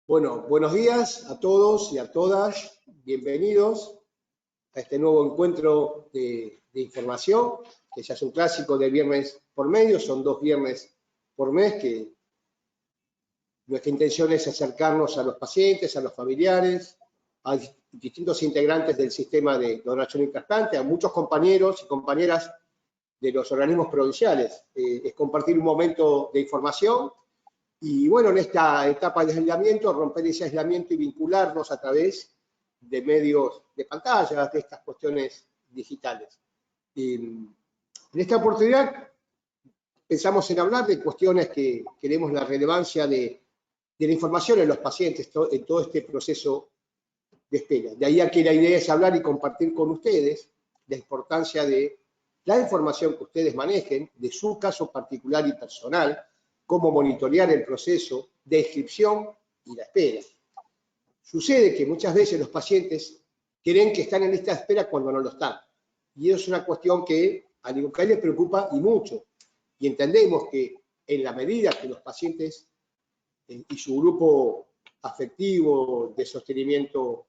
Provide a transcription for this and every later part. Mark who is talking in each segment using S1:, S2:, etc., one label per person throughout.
S1: Bueno, buenos días a todos y a todas. Bienvenidos a este nuevo encuentro de información, que ya es un clásico de viernes por medio. Son 2 viernes por mes que nuestra intención es acercarnos a los pacientes, a los familiares, a distintos integrantes del sistema de donación y trasplante, a muchos compañeros y compañeras de los organismos provinciales. Es compartir un momento de información. Y bueno, en esta etapa de aislamiento, romper ese aislamiento y vincularnos a través de medios de pantallas, de estas cuestiones digitales. En esta oportunidad pensamos en hablar de cuestiones que queremos la relevancia de la información en los pacientes, en todo este proceso de espera. De ahí a que la idea es hablar y compartir con ustedes la importancia de la información que ustedes manejen, de su caso particular y personal, cómo monitorear el proceso de inscripción y la espera. Sucede que muchas veces los pacientes creen que están en lista de espera cuando no lo están. Y eso es una cuestión que a INCUCAI les preocupa y mucho. Y entendemos que en la medida que los pacientes y su grupo afectivo, de sostenimiento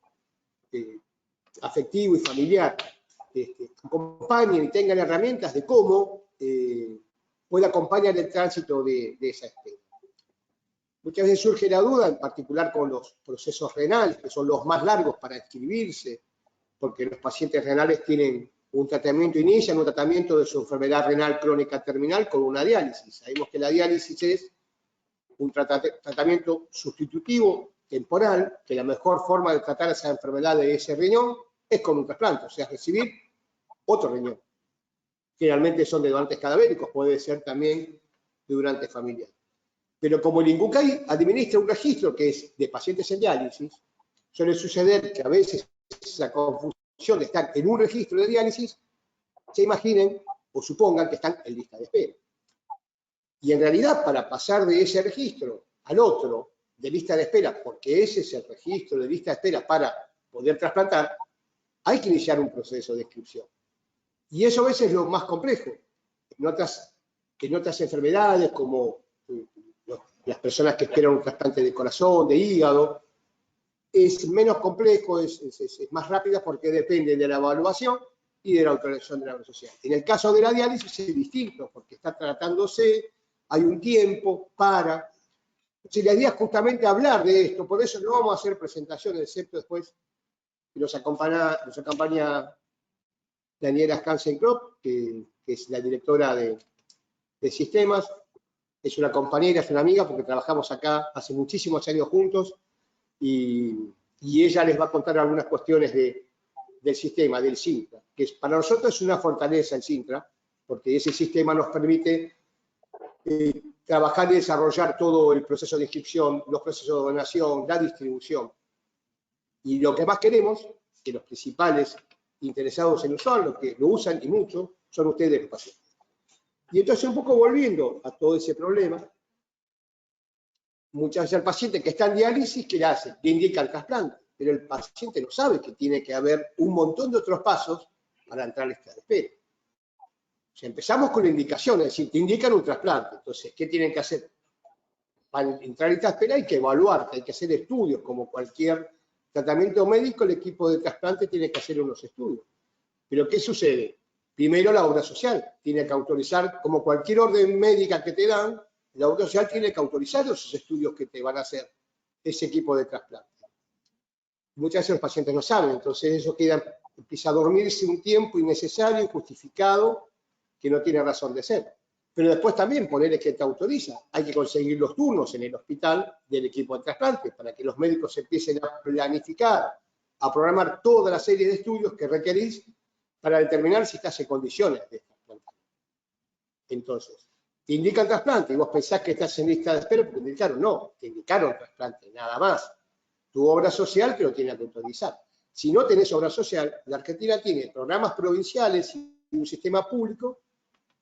S1: afectivo y familiar, acompañen y tengan herramientas de cómo puede acompañar el tránsito de esa espera. Muchas veces surge la duda, en particular con los procesos renales, que son los más largos para inscribirse, porque los pacientes renales tienen un tratamiento, inician un tratamiento de su enfermedad renal crónica terminal con una diálisis. Sabemos que la diálisis es un tratamiento sustitutivo, temporal, que la mejor forma de tratar esa enfermedad de ese riñón es con un trasplante, o sea, recibir otro riñón. Generalmente son de donantes cadavéricos, puede ser también de donante familiar. Pero como el INCUCAI administra un registro que es de pacientes en diálisis, suele suceder que a veces esa confusión de estar en un registro de diálisis, se imaginen o supongan que están en lista de espera. Y en realidad, para pasar de ese registro al otro de lista de espera, porque ese es el registro de lista de espera para poder trasplantar, hay que iniciar un proceso de inscripción. Y eso a veces es lo más complejo. En otras enfermedades, como las personas que esperan un trasplante de corazón, de hígado, es menos complejo, es más rápida porque depende de la evaluación y de la autorización de la obra social. En el caso de la diálisis es distinto, porque está tratándose, hay un tiempo para... Si la idea es justamente hablar de esto, por eso no vamos a hacer presentaciones, excepto después que nos acompaña Daniela Hansen-Kropp, que es la directora de sistemas. Es una compañera, es una amiga, porque trabajamos acá hace muchísimos años juntos, y ella les va a contar algunas cuestiones del sistema, del Sintra, que para nosotros es una fortaleza el Sintra, porque ese sistema nos permite trabajar y desarrollar todo el proceso de inscripción, los procesos de donación, la distribución. Y lo que más queremos, que los principales interesados en usarlo, los que lo usan y mucho, son ustedes los pacientes. Y entonces, un poco volviendo a todo ese problema, muchas veces el paciente que está en diálisis, ¿qué le hace? Le indica el trasplante, pero el paciente no sabe que tiene que haber un montón de otros pasos para entrar a la lista de espera. O sea, empezamos con la indicación, es decir, te indican un trasplante. Entonces, ¿qué tienen que hacer? Para entrar a la lista de espera hay que evaluar, hay que hacer estudios, como cualquier tratamiento médico, el equipo de trasplante tiene que hacer unos estudios. Pero ¿qué sucede? Primero la obra social tiene que autorizar, como cualquier orden médica que te dan, la obra social tiene que autorizar esos estudios que te van a hacer ese equipo de trasplante. Muchas veces los pacientes no saben, entonces eso empieza a dormirse un tiempo innecesario, injustificado, que no tiene razón de ser. Pero después también ponerle que te autoriza. Hay que conseguir los turnos en el hospital del equipo de trasplante para que los médicos empiecen a planificar, a programar toda la serie de estudios que requerís para determinar si estás en condiciones de trasplantar. Entonces, te indican trasplante y vos pensás que estás en lista de espera porque te indicaron. No, te indicaron trasplante, nada más. Tu obra social te lo tiene que autorizar. Si no tenés obra social, la Argentina tiene programas provinciales y un sistema público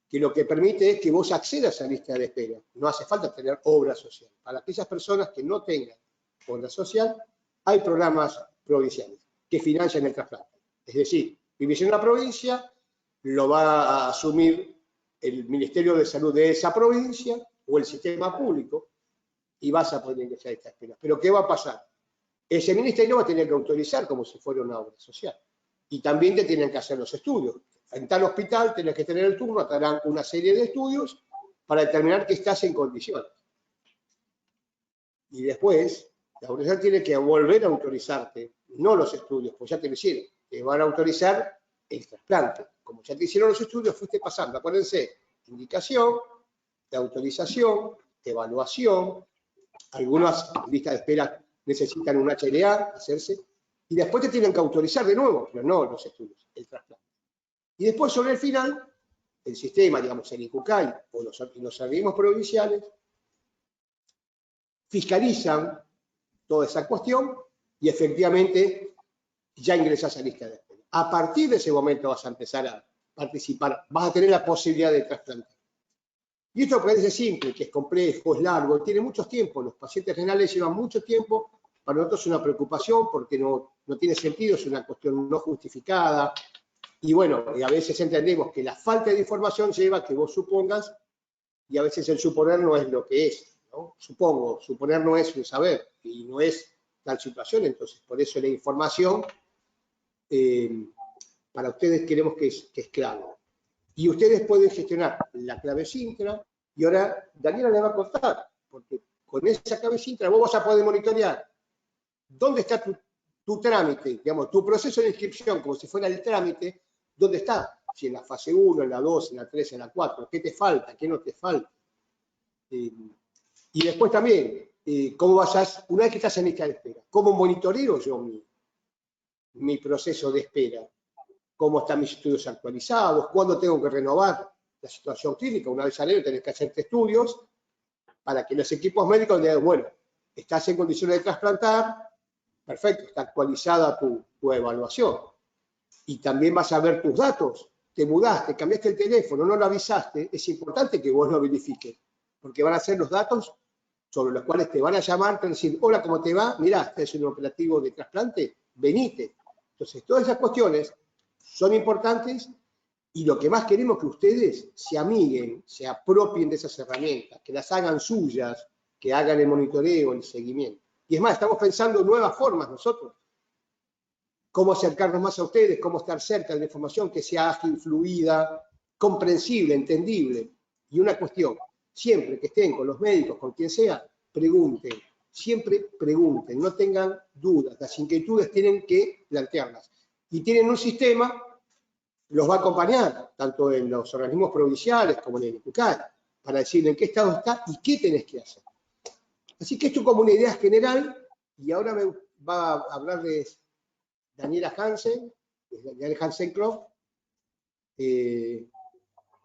S1: que lo que permite es que vos accedas a la lista de espera. No hace falta tener obra social. Para aquellas personas que no tengan obra social, hay programas provinciales que financian el trasplante. Es decir, vivís en una provincia, lo va a asumir el Ministerio de Salud de esa provincia o el sistema público, y vas a poder ingresar a esta espera. Pero ¿qué va a pasar? Ese ministerio va a tener que autorizar como si fuera una obra social. Y también te tienen que hacer los estudios. En tal hospital tenés que tener el turno, te harán una serie de estudios para determinar que estás en condiciones. Y después, la autoridad tiene que volver a autorizarte, no los estudios, pues ya te lo hicieron. Te van a autorizar el trasplante. Como ya te hicieron los estudios, fuiste pasando. Acuérdense, indicación, de autorización, evaluación, algunas listas de espera necesitan un HLA, hacerse, y después te tienen que autorizar de nuevo, pero no los estudios, el trasplante. Y después, sobre el final, el sistema, digamos, el INJUCAI o los organismos provinciales, fiscalizan toda esa cuestión y efectivamente ya ingresas a lista de espera. A partir de ese momento vas a empezar a participar, vas a tener la posibilidad de trasplantar. Y esto parece simple, que es complejo, es largo, tiene mucho tiempo. Los pacientes renales llevan mucho tiempo. Para nosotros es una preocupación porque no tiene sentido, es una cuestión no justificada. Y bueno, a veces entendemos que la falta de información lleva a que vos supongas, y a veces el suponer no es lo que es, ¿no? Supongo, suponer no es un saber, y no es tal situación, entonces por eso la información para ustedes queremos que es clave. Y ustedes pueden gestionar la clave Sintra, y ahora Daniela le va a contar, porque con esa clave Sintra vos vas a poder monitorear dónde está tu trámite, digamos, tu proceso de inscripción, como si fuera el trámite, dónde está, si en la fase 1, en la 2, en la 3, en la 4, qué te falta, qué no te falta. Y después también, cómo vas una vez que estás en lista de espera, cómo monitoreo yo mi proceso de espera, cómo están mis estudios actualizados, cuándo tengo que renovar la situación clínica. Una vez al año tenés que hacerte estudios para que los equipos médicos digan, bueno, estás en condiciones de trasplantar, perfecto, está actualizada tu evaluación. Y también vas a ver tus datos. Te mudaste, cambiaste el teléfono, no lo avisaste, es importante que vos lo verifiques, porque van a ser los datos sobre los cuales te van a llamar, te van a decir, hola, ¿cómo te va? Mirá, estás en un operativo de trasplante, venite. Entonces, todas esas cuestiones son importantes y lo que más queremos es que ustedes se amiguen, se apropien de esas herramientas, que las hagan suyas, que hagan el monitoreo, el seguimiento. Y es más, estamos pensando en nuevas formas nosotros. Cómo acercarnos más a ustedes, cómo estar cerca de la información, que sea ágil, fluida, comprensible, entendible. Y una cuestión, siempre que estén con los médicos, con quien sea, pregunten, siempre pregunten, no tengan dudas, las inquietudes tienen que plantearlas. Y tienen un sistema, los va a acompañar, tanto en los organismos provinciales como en el INJUCAI, para decirle en qué estado está y qué tenés que hacer. Así que esto como una idea general, y ahora me va a hablar de Daniela Hansen, Daniel Hansen-Croft,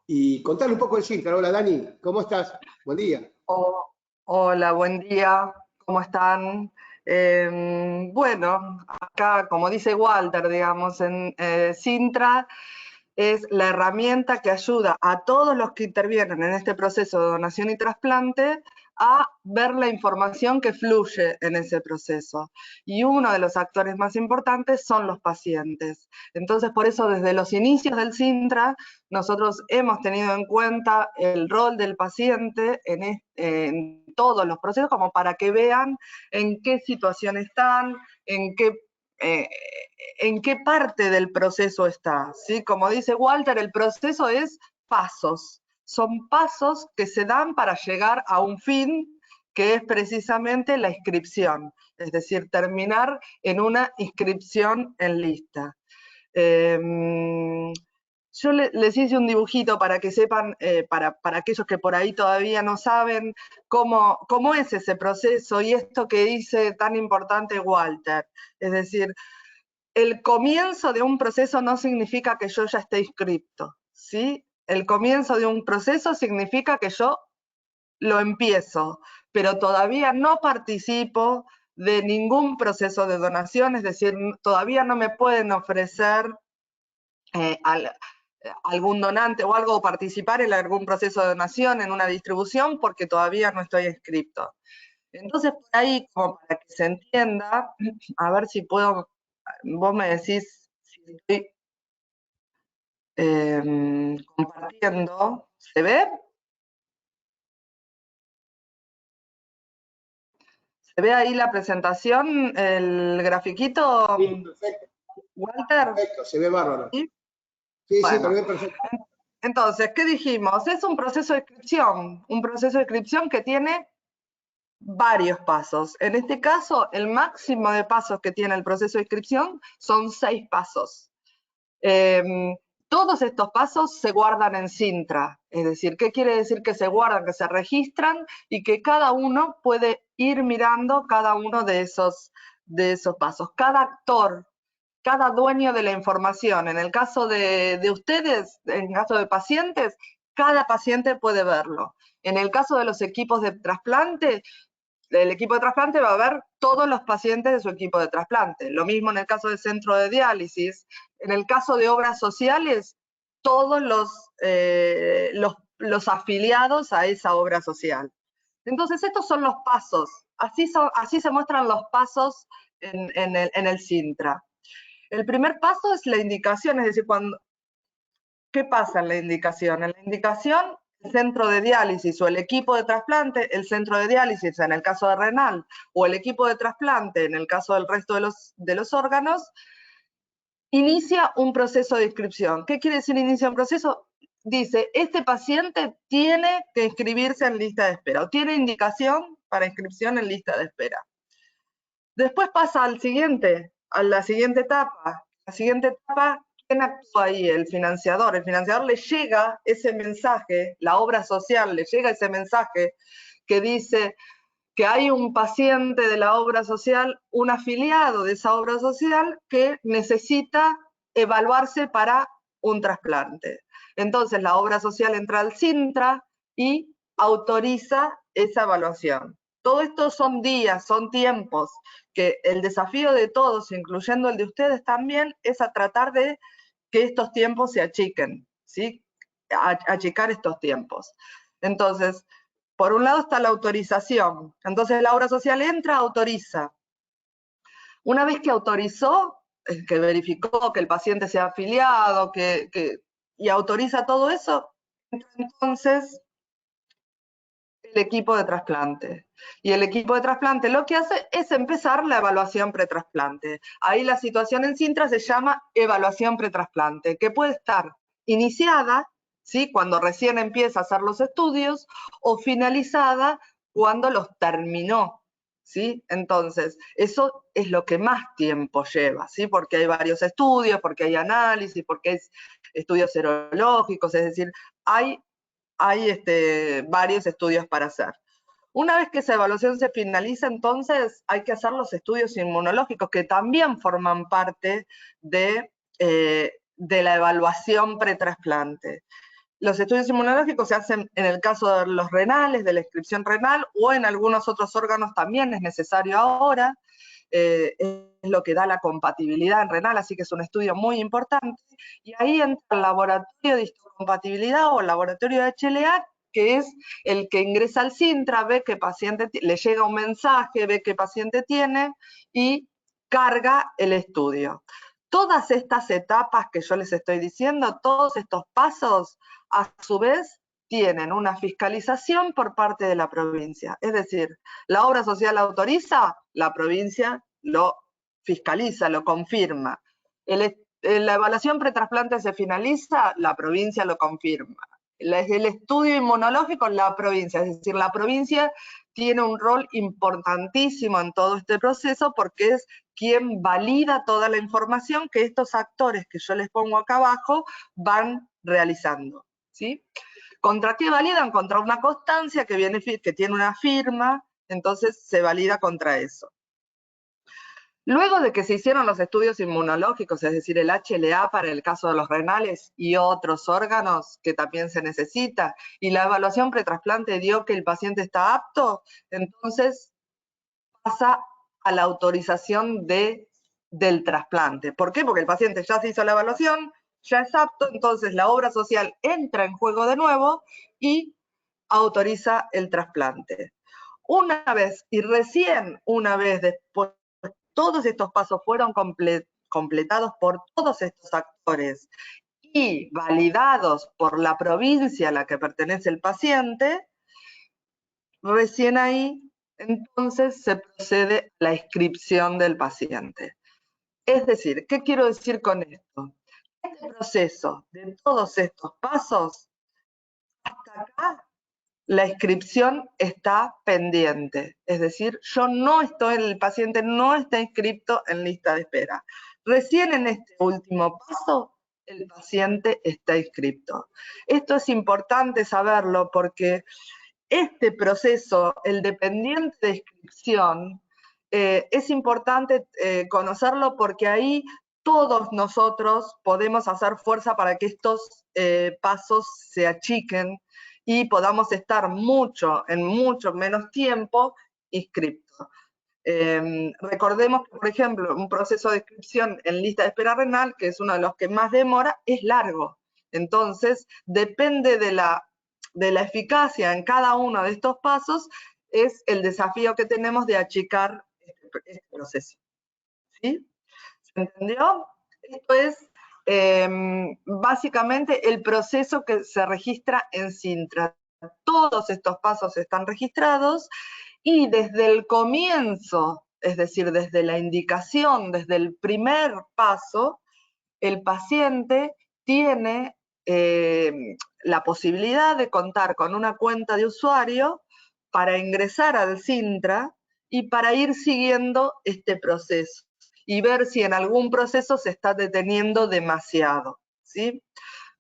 S1: y contarle un poco de Sintra. Hola Dani, ¿cómo estás? Buen día.
S2: Hola, buen día, ¿cómo están? Bueno, acá, como dice Walter, digamos, en Sintra es la herramienta que ayuda a todos los que intervienen en este proceso de donación y trasplante a ver la información que fluye en ese proceso. Y uno de los actores más importantes son los pacientes. Entonces, por eso, desde los inicios del Sintra, nosotros hemos tenido en cuenta el rol del paciente en todos los procesos, como para que vean en qué situación están, en qué parte del proceso está, ¿sí? Como dice Walter, el proceso es pasos. Son pasos que se dan para llegar a un fin que es precisamente la inscripción, es decir, terminar en una inscripción en lista. Yo les hice un dibujito para que sepan, para aquellos que por ahí todavía no saben cómo es ese proceso y esto que dice tan importante Walter. Es decir, el comienzo de un proceso no significa que yo ya esté inscripto, ¿sí? El comienzo de un proceso significa que yo lo empiezo, pero todavía no participo de ningún proceso de donación, es decir, todavía no me pueden ofrecer algún donante o algo, o participar en algún proceso de donación, en una distribución, porque todavía no estoy inscripto. Entonces, por ahí, como para que se entienda, a ver si puedo, vos me decís si estoy compartiendo. ¿Se ve? ¿Se ve ahí la presentación, el grafiquito,
S1: Sí, perfecto.
S2: Walter?
S1: Perfecto, se ve bárbaro.
S2: ¿Sí?
S1: Sí,
S2: Bueno.
S1: sí, pero es perfecto.
S2: Entonces, ¿qué dijimos? Es un proceso de inscripción que tiene varios pasos. En este caso, el máximo de pasos que tiene el proceso de inscripción son 6 pasos. Todos estos pasos se guardan en Cintra, es decir, ¿qué quiere decir que se guardan? Que se registran y que cada uno puede ir mirando cada uno de esos pasos. Cada actor, cada dueño de la información, en el caso de ustedes, en el caso de pacientes, cada paciente puede verlo. En el caso de los equipos de trasplante, el equipo de trasplante va a ver todos los pacientes de su equipo de trasplante. Lo mismo en el caso del centro de diálisis. En el caso de obras sociales, todos los afiliados a esa obra social. Entonces, estos son los pasos. Así se muestran los pasos en el Cintra. El primer paso es la indicación, es decir, ¿qué pasa en la indicación? En la indicación, el centro de diálisis o el equipo de trasplante, el centro de diálisis en el caso de renal, o el equipo de trasplante en el caso del resto de los órganos, inicia un proceso de inscripción. ¿Qué quiere decir inicia un proceso? Dice, este paciente tiene que inscribirse en lista de espera, o tiene indicación para inscripción en lista de espera. Después pasa a la siguiente etapa. La siguiente etapa, ¿quién actúa ahí? El financiador. El financiador le llega ese mensaje, la obra social le llega ese mensaje que dice que hay un paciente de la obra social, un afiliado de esa obra social que necesita evaluarse para un trasplante. Entonces la obra social entra al Cintra y autoriza esa evaluación. Todo esto son días, son tiempos, que el desafío de todos, incluyendo el de ustedes también, es a tratar de que estos tiempos se achiquen, ¿sí? Achicar estos tiempos. Entonces, por un lado está la autorización. Entonces la obra social entra, autoriza. Una vez que autorizó, que verificó que el paciente sea afiliado, y autoriza todo eso, entonces el equipo de trasplante. Y el equipo de trasplante lo que hace es empezar la evaluación pretrasplante. Ahí la situación en Cintra se llama evaluación pretrasplante, que puede estar iniciada, ¿sí?, cuando recién empieza a hacer los estudios, o finalizada cuando los terminó, ¿sí? Entonces, eso es lo que más tiempo lleva, ¿sí? Porque hay varios estudios, porque hay análisis, porque hay estudios serológicos, es decir, hay varios estudios para hacer. Una vez que esa evaluación se finaliza, entonces hay que hacer los estudios inmunológicos, que también forman parte de la evaluación pretrasplante. Los estudios inmunológicos se hacen en el caso de los renales, de la inscripción renal, o en algunos otros órganos también es necesario ahora. Es lo que da la compatibilidad en renal, así que es un estudio muy importante. Y ahí entra el laboratorio de histocompatibilidad o el laboratorio de HLA, que es el que ingresa al Cintra, ve qué paciente, le llega un mensaje, ve qué paciente tiene y carga el estudio. Todas estas etapas que yo les estoy diciendo, todos estos pasos, a su vez, tienen una fiscalización por parte de la provincia. Es decir, la obra social autoriza, la provincia lo fiscaliza, lo confirma. La evaluación pretrasplante se finaliza, la provincia lo confirma. El estudio inmunológico, la provincia, es decir, la provincia tiene un rol importantísimo en todo este proceso porque es quien valida toda la información que estos actores que yo les pongo acá abajo van realizando, ¿sí? ¿Contra qué validan? Contra una constancia que tiene una firma, entonces se valida contra eso. Luego de que se hicieron los estudios inmunológicos, es decir, el HLA para el caso de los renales y otros órganos que también se necesita, y la evaluación pretrasplante dio que el paciente está apto, entonces pasa a la autorización del trasplante. ¿Por qué? Porque el paciente ya se hizo la evaluación, ya es apto, entonces la obra social entra en juego de nuevo y autoriza el trasplante. Una vez, y recién una vez después, todos estos pasos fueron completados por todos estos actores y validados por la provincia a la que pertenece el paciente, recién ahí entonces se procede a la inscripción del paciente. Es decir, ¿qué quiero decir con esto? Este proceso de todos estos pasos, hasta acá la inscripción está pendiente. Es decir, el paciente no está inscrito en lista de espera. Recién en este último paso, el paciente está inscrito. Esto es importante saberlo porque este proceso, el dependiente de inscripción, es importante conocerlo porque ahí todos nosotros podemos hacer fuerza para que estos pasos se achiquen y podamos estar en mucho menos tiempo inscriptos. Recordemos que, por ejemplo, un proceso de inscripción en lista de espera renal, que es uno de los que más demora, es largo. Entonces, depende de la eficacia en cada uno de estos pasos, es el desafío que tenemos de achicar este proceso. ¿Sí? ¿Se entendió? Esto es básicamente el proceso que se registra en Cintra. Todos estos pasos están registrados y desde el comienzo, es decir, desde la indicación, desde el primer paso, el paciente tiene la posibilidad de contar con una cuenta de usuario para ingresar al Cintra y para ir siguiendo este proceso y ver si en algún proceso se está deteniendo demasiado, ¿sí?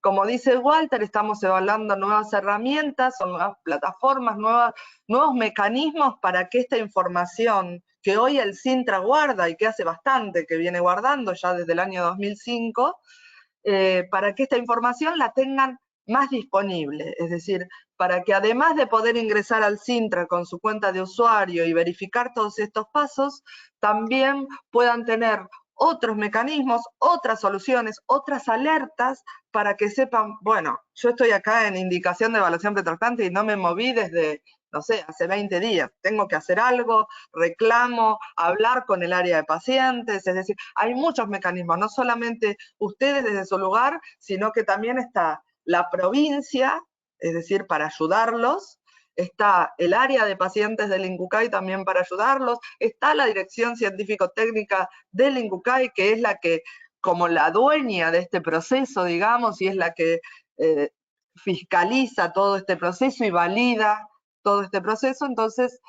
S2: Como dice Walter, estamos evaluando nuevas herramientas, o nuevas plataformas, nuevos mecanismos para que esta información que hoy el Cintra guarda y que hace bastante que viene guardando ya desde el año 2005, para que esta información la tengan más disponible, es decir, para que además de poder ingresar al Cintra con su cuenta de usuario y verificar todos estos pasos, también puedan tener otros mecanismos, otras soluciones, otras alertas para que sepan, bueno, yo estoy acá en indicación de evaluación pretractante y no me moví desde, no sé, hace 20 días, tengo que hacer algo, reclamo, hablar con el área de pacientes, es decir, hay muchos mecanismos, no solamente ustedes desde su lugar, sino que también está la provincia, es decir, para ayudarlos, está el área de pacientes del INCUCAI también para ayudarlos, está la dirección científico-técnica del INCUCAI, que es la que, como la dueña de este proceso, digamos, y es la que fiscaliza todo este proceso y valida todo este proceso, entonces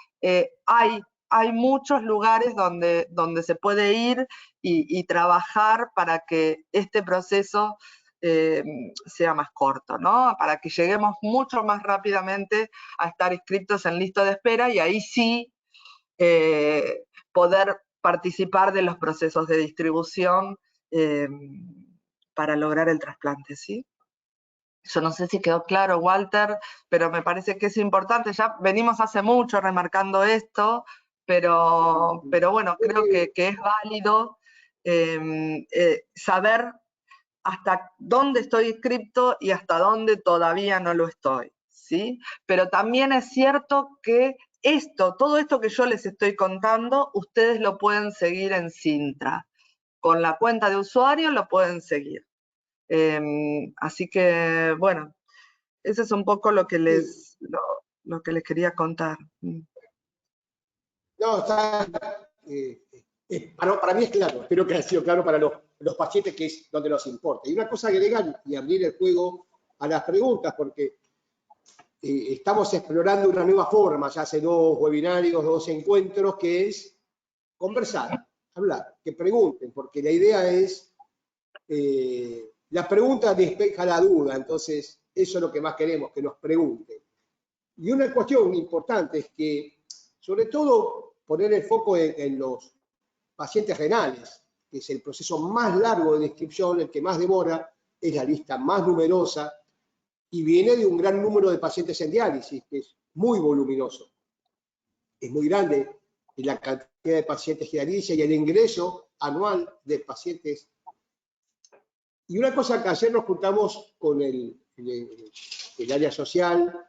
S2: hay muchos lugares donde se puede ir y trabajar para que este proceso sea más corto, ¿no? Para que lleguemos mucho más rápidamente a estar inscritos en lista de espera y ahí sí poder participar de los procesos de distribución para lograr el trasplante, ¿sí? Yo no sé si quedó claro, Walter, pero me parece que es importante. Ya venimos hace mucho remarcando esto, pero bueno, creo que es válido saber hasta dónde estoy inscrito y hasta dónde todavía no lo estoy, ¿sí? Pero también es cierto que todo esto que yo les estoy contando, ustedes lo pueden seguir en Cintra. Con la cuenta de usuario lo pueden seguir. Así que, bueno, eso es un poco lo que les quería contar.
S1: No, está, para mí es claro, espero que haya sido claro para los pacientes, que es donde nos importa. Y una cosa agregar y abrir el juego a las preguntas, porque estamos explorando una nueva forma, ya hace 2 webinarios, 2 encuentros, que es conversar, hablar, que pregunten, porque la idea es, la pregunta despeja la duda, entonces eso es lo que más queremos, que nos pregunten. Y una cuestión importante es que, sobre todo, poner el foco en los pacientes renales, que es el proceso más largo de inscripción, el que más demora, es la lista más numerosa y viene de un gran número de pacientes en diálisis, que es muy voluminoso. Es muy grande la cantidad de pacientes de diálisis y el ingreso anual de pacientes. Y una cosa que ayer nos juntamos con el área social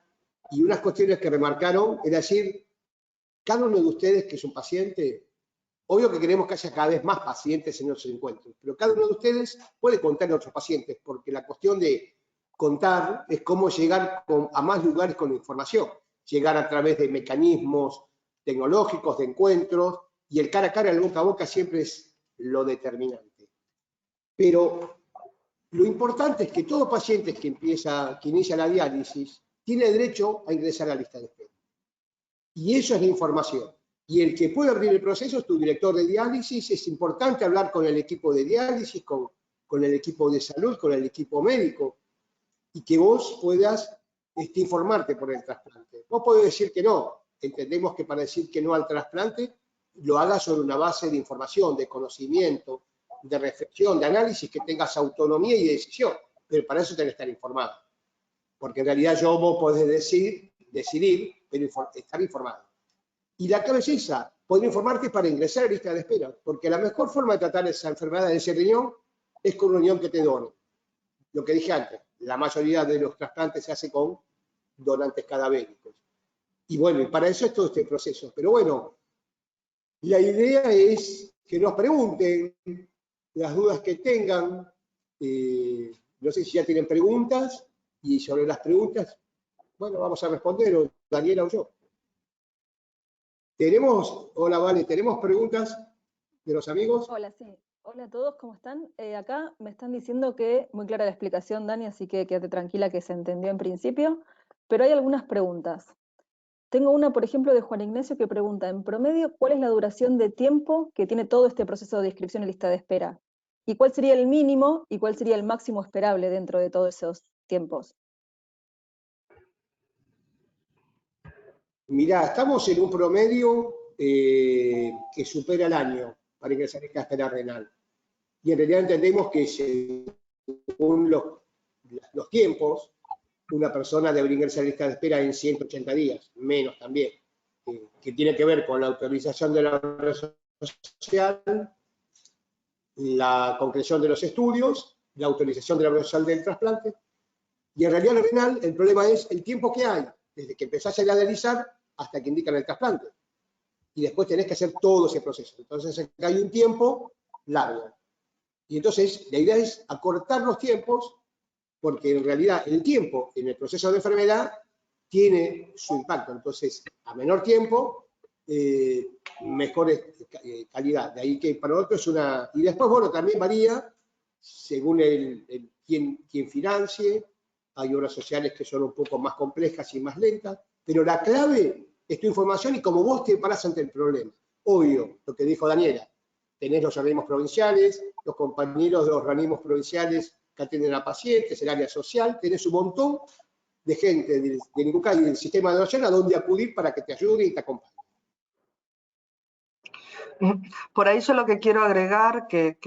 S1: y unas cuestiones que remarcaron, es decir, cada uno de ustedes que es un paciente, obvio que queremos que haya cada vez más pacientes en nuestros encuentros, pero cada uno de ustedes puede contar a otros pacientes, porque la cuestión de contar es cómo llegar a más lugares con la información, llegar a través de mecanismos tecnológicos, de encuentros, y el cara a cara, el boca a boca siempre es lo determinante. Pero lo importante es que todo paciente que inicia la diálisis tiene derecho a ingresar a la lista de espera. Y eso es la información. Y el que puede abrir el proceso es tu director de diálisis. Es importante hablar con el equipo de diálisis, con el equipo de salud, con el equipo médico, y que vos puedas informarte por el trasplante. Vos podés decir que no. Entendemos que para decir que no al trasplante, lo hagas sobre una base de información, de conocimiento, de reflexión, de análisis, que tengas autonomía y decisión. Pero para eso tenés que estar informado. Porque en realidad vos podés decidir, pero estar informado. Y la clave es esa, poder informarte para ingresar a la lista de espera, porque la mejor forma de tratar esa enfermedad de ese riñón es con un riñón que te done. Lo que dije antes, la mayoría de los trasplantes se hace con donantes cadavéricos. Y bueno, y para eso es todo este proceso. Pero bueno, la idea es que nos pregunten las dudas que tengan. No sé si ya tienen preguntas, y sobre las preguntas, bueno, vamos a responder, o Daniela o yo. Hola, Vale, ¿tenemos preguntas de los amigos?
S3: Hola, sí. Hola a todos, ¿cómo están? Acá me están diciendo que, muy clara la explicación, Dani, así que quédate tranquila que se entendió en principio, pero hay algunas preguntas. Tengo una, por ejemplo, de Juan Ignacio que pregunta, en promedio, ¿cuál es la duración de tiempo que tiene todo este proceso de inscripción en lista de espera? ¿Y cuál sería el mínimo y cuál sería el máximo esperable dentro de todos esos tiempos?
S1: Mirá, estamos en un promedio que supera el año para ingresar a lista de espera renal. Y en realidad entendemos que según los tiempos, una persona debe ingresar a lista de espera en 180 días, menos también, que tiene que ver con la autorización de la obra social, la concreción de los estudios, la autorización de la obra social del trasplante. Y en realidad en renal el problema es el tiempo que hay, desde que empezás a dializar hasta que indican el trasplante. Y después tenés que hacer todo ese proceso. Entonces hay un tiempo largo. Y entonces la idea es acortar los tiempos, porque en realidad el tiempo en el proceso de enfermedad tiene su impacto. Entonces, a menor tiempo, mejor calidad. De ahí que para nosotros es una... Y después, bueno, también varía según quien financie. Hay obras sociales que son un poco más complejas y más lentas, pero la clave es tu información y cómo vos te parás ante el problema. Obvio, lo que dijo Daniela, tenés los organismos provinciales, los compañeros de los organismos provinciales que atienden a pacientes, el área social, tenés un montón de gente del INCUCAI y del sistema de donación a donde acudir para que te ayude y te acompañe.
S2: Por ahí yo lo que quiero agregar, que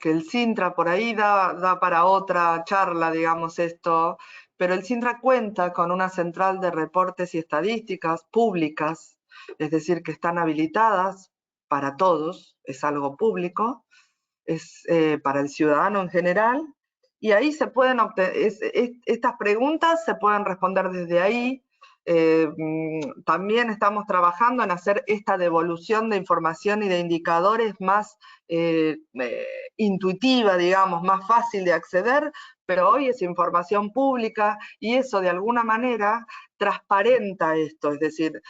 S2: el Sintra por ahí da para otra charla, digamos esto, pero el Sintra cuenta con una central de reportes y estadísticas públicas, es decir, que están habilitadas para todos, es algo público, es para el ciudadano en general, y ahí se pueden obtener, estas preguntas se pueden responder desde ahí. También estamos trabajando en hacer esta devolución de información y de indicadores más intuitiva, digamos, más fácil de acceder, pero hoy es información pública y eso de alguna manera transparenta esto, es decir,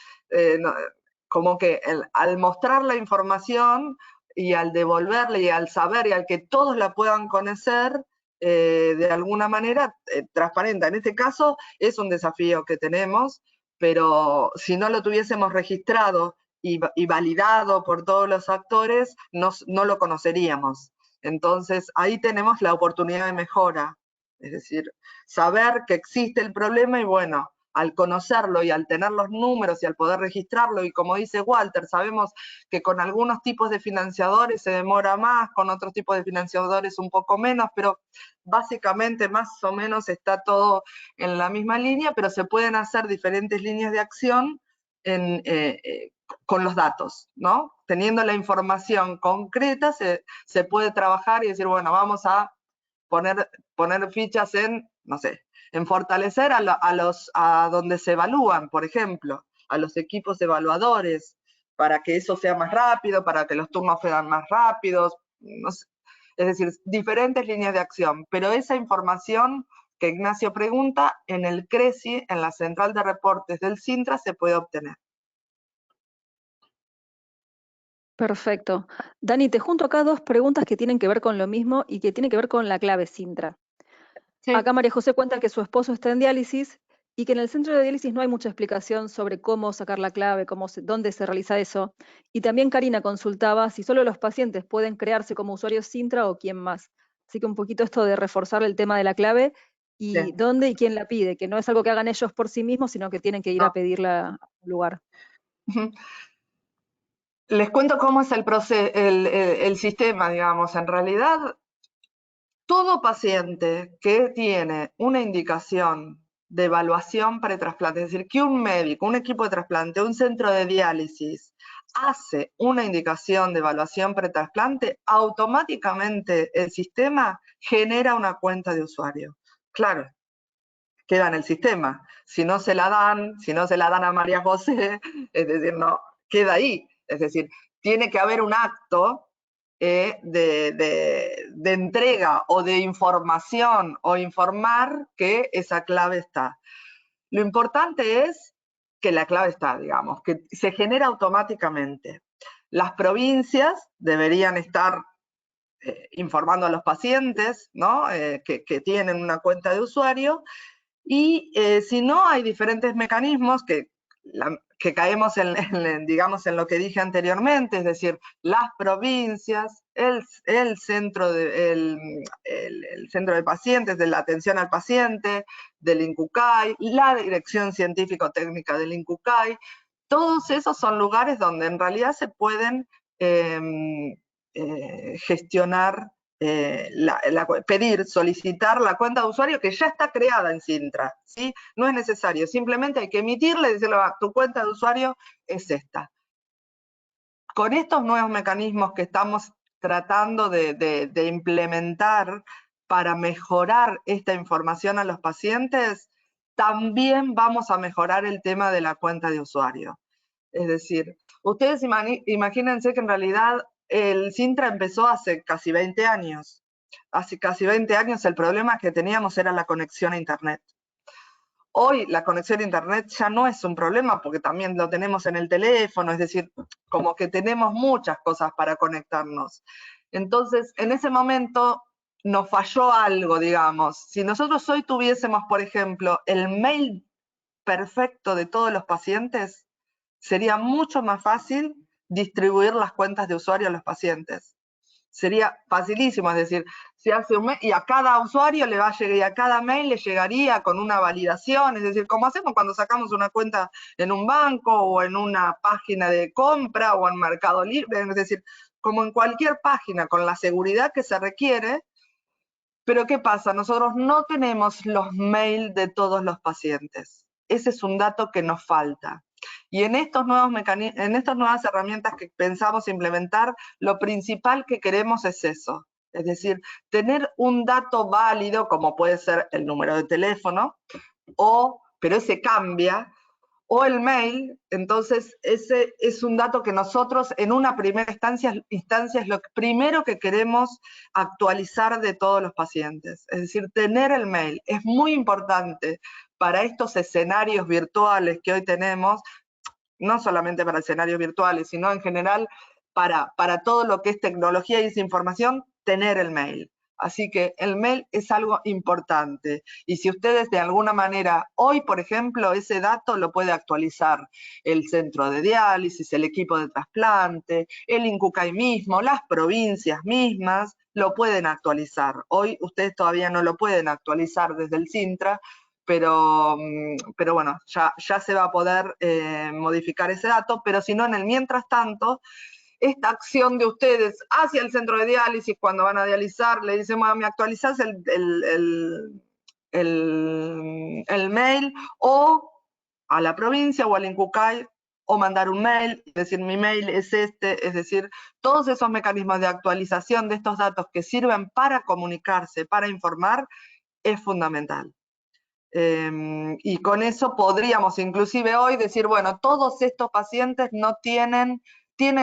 S2: como que al mostrar la información y al devolverle y al saber y al que todos la puedan conocer, de alguna manera transparenta. En este caso es un desafío que tenemos, pero si no lo tuviésemos registrado y validado por todos los actores, no lo conoceríamos. Entonces ahí tenemos la oportunidad de mejora, es decir, saber que existe el problema y bueno, al conocerlo y al tener los números y al poder registrarlo, y como dice Walter, sabemos que con algunos tipos de financiadores se demora más, con otros tipos de financiadores un poco menos, pero básicamente más o menos está todo en la misma línea, pero se pueden hacer diferentes líneas de acción con los datos, ¿no? Teniendo la información concreta se puede trabajar y decir, bueno, vamos a poner fichas en, no sé, en fortalecer a donde se evalúan, por ejemplo, a los equipos evaluadores, para que eso sea más rápido, para que los turnos sean más rápidos, no sé. Es decir, diferentes líneas de acción, pero esa información que Ignacio pregunta, en el CRECI, en la central de reportes del Sintra, se puede obtener.
S3: Perfecto. Dani, te junto acá dos preguntas que tienen que ver con lo mismo y que tienen que ver con la clave Sintra.
S2: Sí.
S3: Acá María José cuenta que su esposo está en diálisis y que en el centro de diálisis no hay mucha explicación sobre cómo sacar la clave, dónde se realiza eso. Y también Karina consultaba si solo los pacientes pueden crearse como usuarios Sintra o quién más. Así que un poquito esto de reforzar el tema de la clave y
S2: Sí.
S3: dónde y quién la pide, que no es algo que hagan ellos por sí mismos, sino que tienen que ir a
S2: No.
S3: pedirla a un lugar.
S2: Les cuento cómo es el sistema, digamos. En realidad, todo paciente que tiene una indicación de evaluación pretrasplante, es decir, que un médico, un equipo de trasplante, un centro de diálisis hace una indicación de evaluación pretrasplante, automáticamente el sistema genera una cuenta de usuario. Claro, queda en el sistema. Si no se la dan a María José, es decir, no, queda ahí. Es decir, tiene que haber un acto de entrega o de información o informar que esa clave está. Lo importante es que la clave está, digamos, que se genera automáticamente. Las provincias deberían estar informando a los pacientes, ¿no? Que tienen una cuenta de usuario, y si no, hay diferentes mecanismos que caemos digamos, en lo que dije anteriormente, es decir, las provincias, el centro de pacientes, de la atención al paciente, del INCUCAI, la dirección científico-técnica del INCUCAI, todos esos son lugares donde en realidad se pueden gestionar, pedir, solicitar la cuenta de usuario que ya está creada en Sintra, ¿sí? No es necesario, simplemente hay que emitirle y decirle, tu cuenta de usuario es esta. Con estos nuevos mecanismos que estamos tratando de implementar para mejorar esta información a los pacientes, también vamos a mejorar el tema de la cuenta de usuario. Es decir, ustedes imagínense que en realidad el Sintra empezó hace casi 20 años. Hace casi 20 años el problema que teníamos era la conexión a Internet. Hoy la conexión a Internet ya no es un problema porque también lo tenemos en el teléfono, es decir, como que tenemos muchas cosas para conectarnos. Entonces, en ese momento nos falló algo, digamos. Si nosotros hoy tuviésemos, por ejemplo, el mail perfecto de todos los pacientes, sería mucho más fácil distribuir las cuentas de usuario a los pacientes. Sería facilísimo, es decir, se hace un mail y a cada usuario le va a llegar, y a cada mail le llegaría con una validación, es decir, como hacemos cuando sacamos una cuenta en un banco o en una página de compra o en Mercado Libre, es decir, como en cualquier página con la seguridad que se requiere. Pero ¿qué pasa? Nosotros no tenemos los mails de todos los pacientes. Ese es un dato que nos falta. Y en estas nuevas herramientas que pensamos implementar, lo principal que queremos es eso. Es decir, tener un dato válido, como puede ser el número de teléfono, pero ese cambia, o el mail. Entonces ese es un dato que nosotros en una primera instancia es lo primero que queremos actualizar de todos los pacientes. Es decir, tener el mail es muy importante para estos escenarios virtuales que hoy tenemos, no solamente para escenarios virtuales, sino en general para todo lo que es tecnología y desinformación, tener el mail. Así que el mail es algo importante. Y si ustedes de alguna manera, hoy por ejemplo, ese dato lo puede actualizar el centro de diálisis, el equipo de trasplante, el INCUCAI mismo, las provincias mismas, lo pueden actualizar. Hoy ustedes todavía no lo pueden actualizar desde el Sintra, pero bueno, ya se va a poder modificar ese dato, pero si no, en el mientras tanto, esta acción de ustedes hacia el centro de diálisis, cuando van a dializar, le dicen, bueno, me actualizás el mail, o a la provincia o al INCUCAI, o mandar un mail, decir mi mail es este, es decir, todos esos mecanismos de actualización de estos datos que sirven para comunicarse, para informar, es fundamental. Y con eso podríamos inclusive hoy decir, bueno, todos estos pacientes no tienen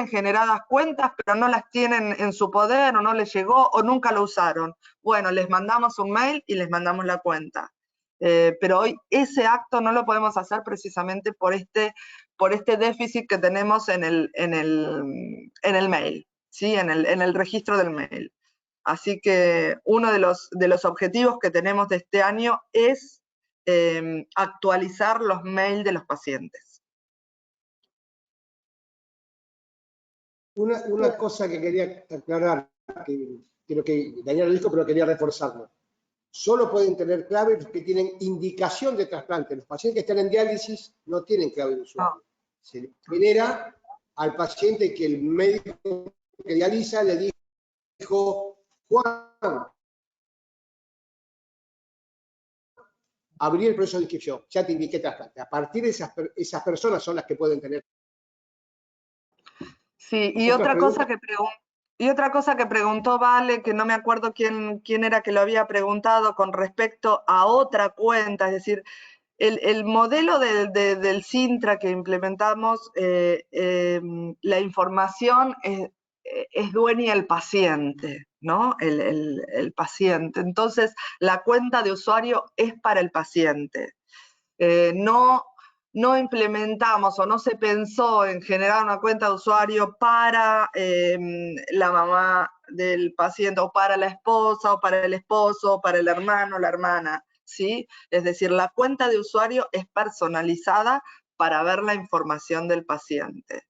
S2: generadas cuentas, pero no las tienen en su poder, o no les llegó, o nunca lo usaron. Bueno, les mandamos un mail y les mandamos la cuenta. Pero hoy ese acto no lo podemos hacer precisamente por este por este déficit que tenemos en el mail, ¿sí? en el registro del mail. Así que uno de los objetivos que tenemos de este año es actualizar los mails de los pacientes.
S1: Una cosa que quería aclarar, que creo que Daniel lo dijo, pero quería reforzarlo. Solo pueden tener clave los que tienen indicación de trasplante. Los pacientes que están en diálisis no tienen clave de usuario.
S2: No.
S1: Se genera al paciente que el médico que dializa le dijo: Juan, abrí el proceso de inscripción, ya te indiqué trasplante. A partir de esas personas son las que pueden tener.
S2: Sí, y otra cosa que preguntó Vale, que no me acuerdo quién era que lo había preguntado con respecto a otra cuenta, es decir, el modelo del Sintra que implementamos, la información es dueña el paciente, ¿no? El paciente. Entonces, la cuenta de usuario es para el paciente. No implementamos o no se pensó en generar una cuenta de usuario para la mamá del paciente, o para la esposa, o para el esposo, o para el hermano, la hermana, ¿sí? Es decir, la cuenta de usuario es personalizada para ver la información del paciente.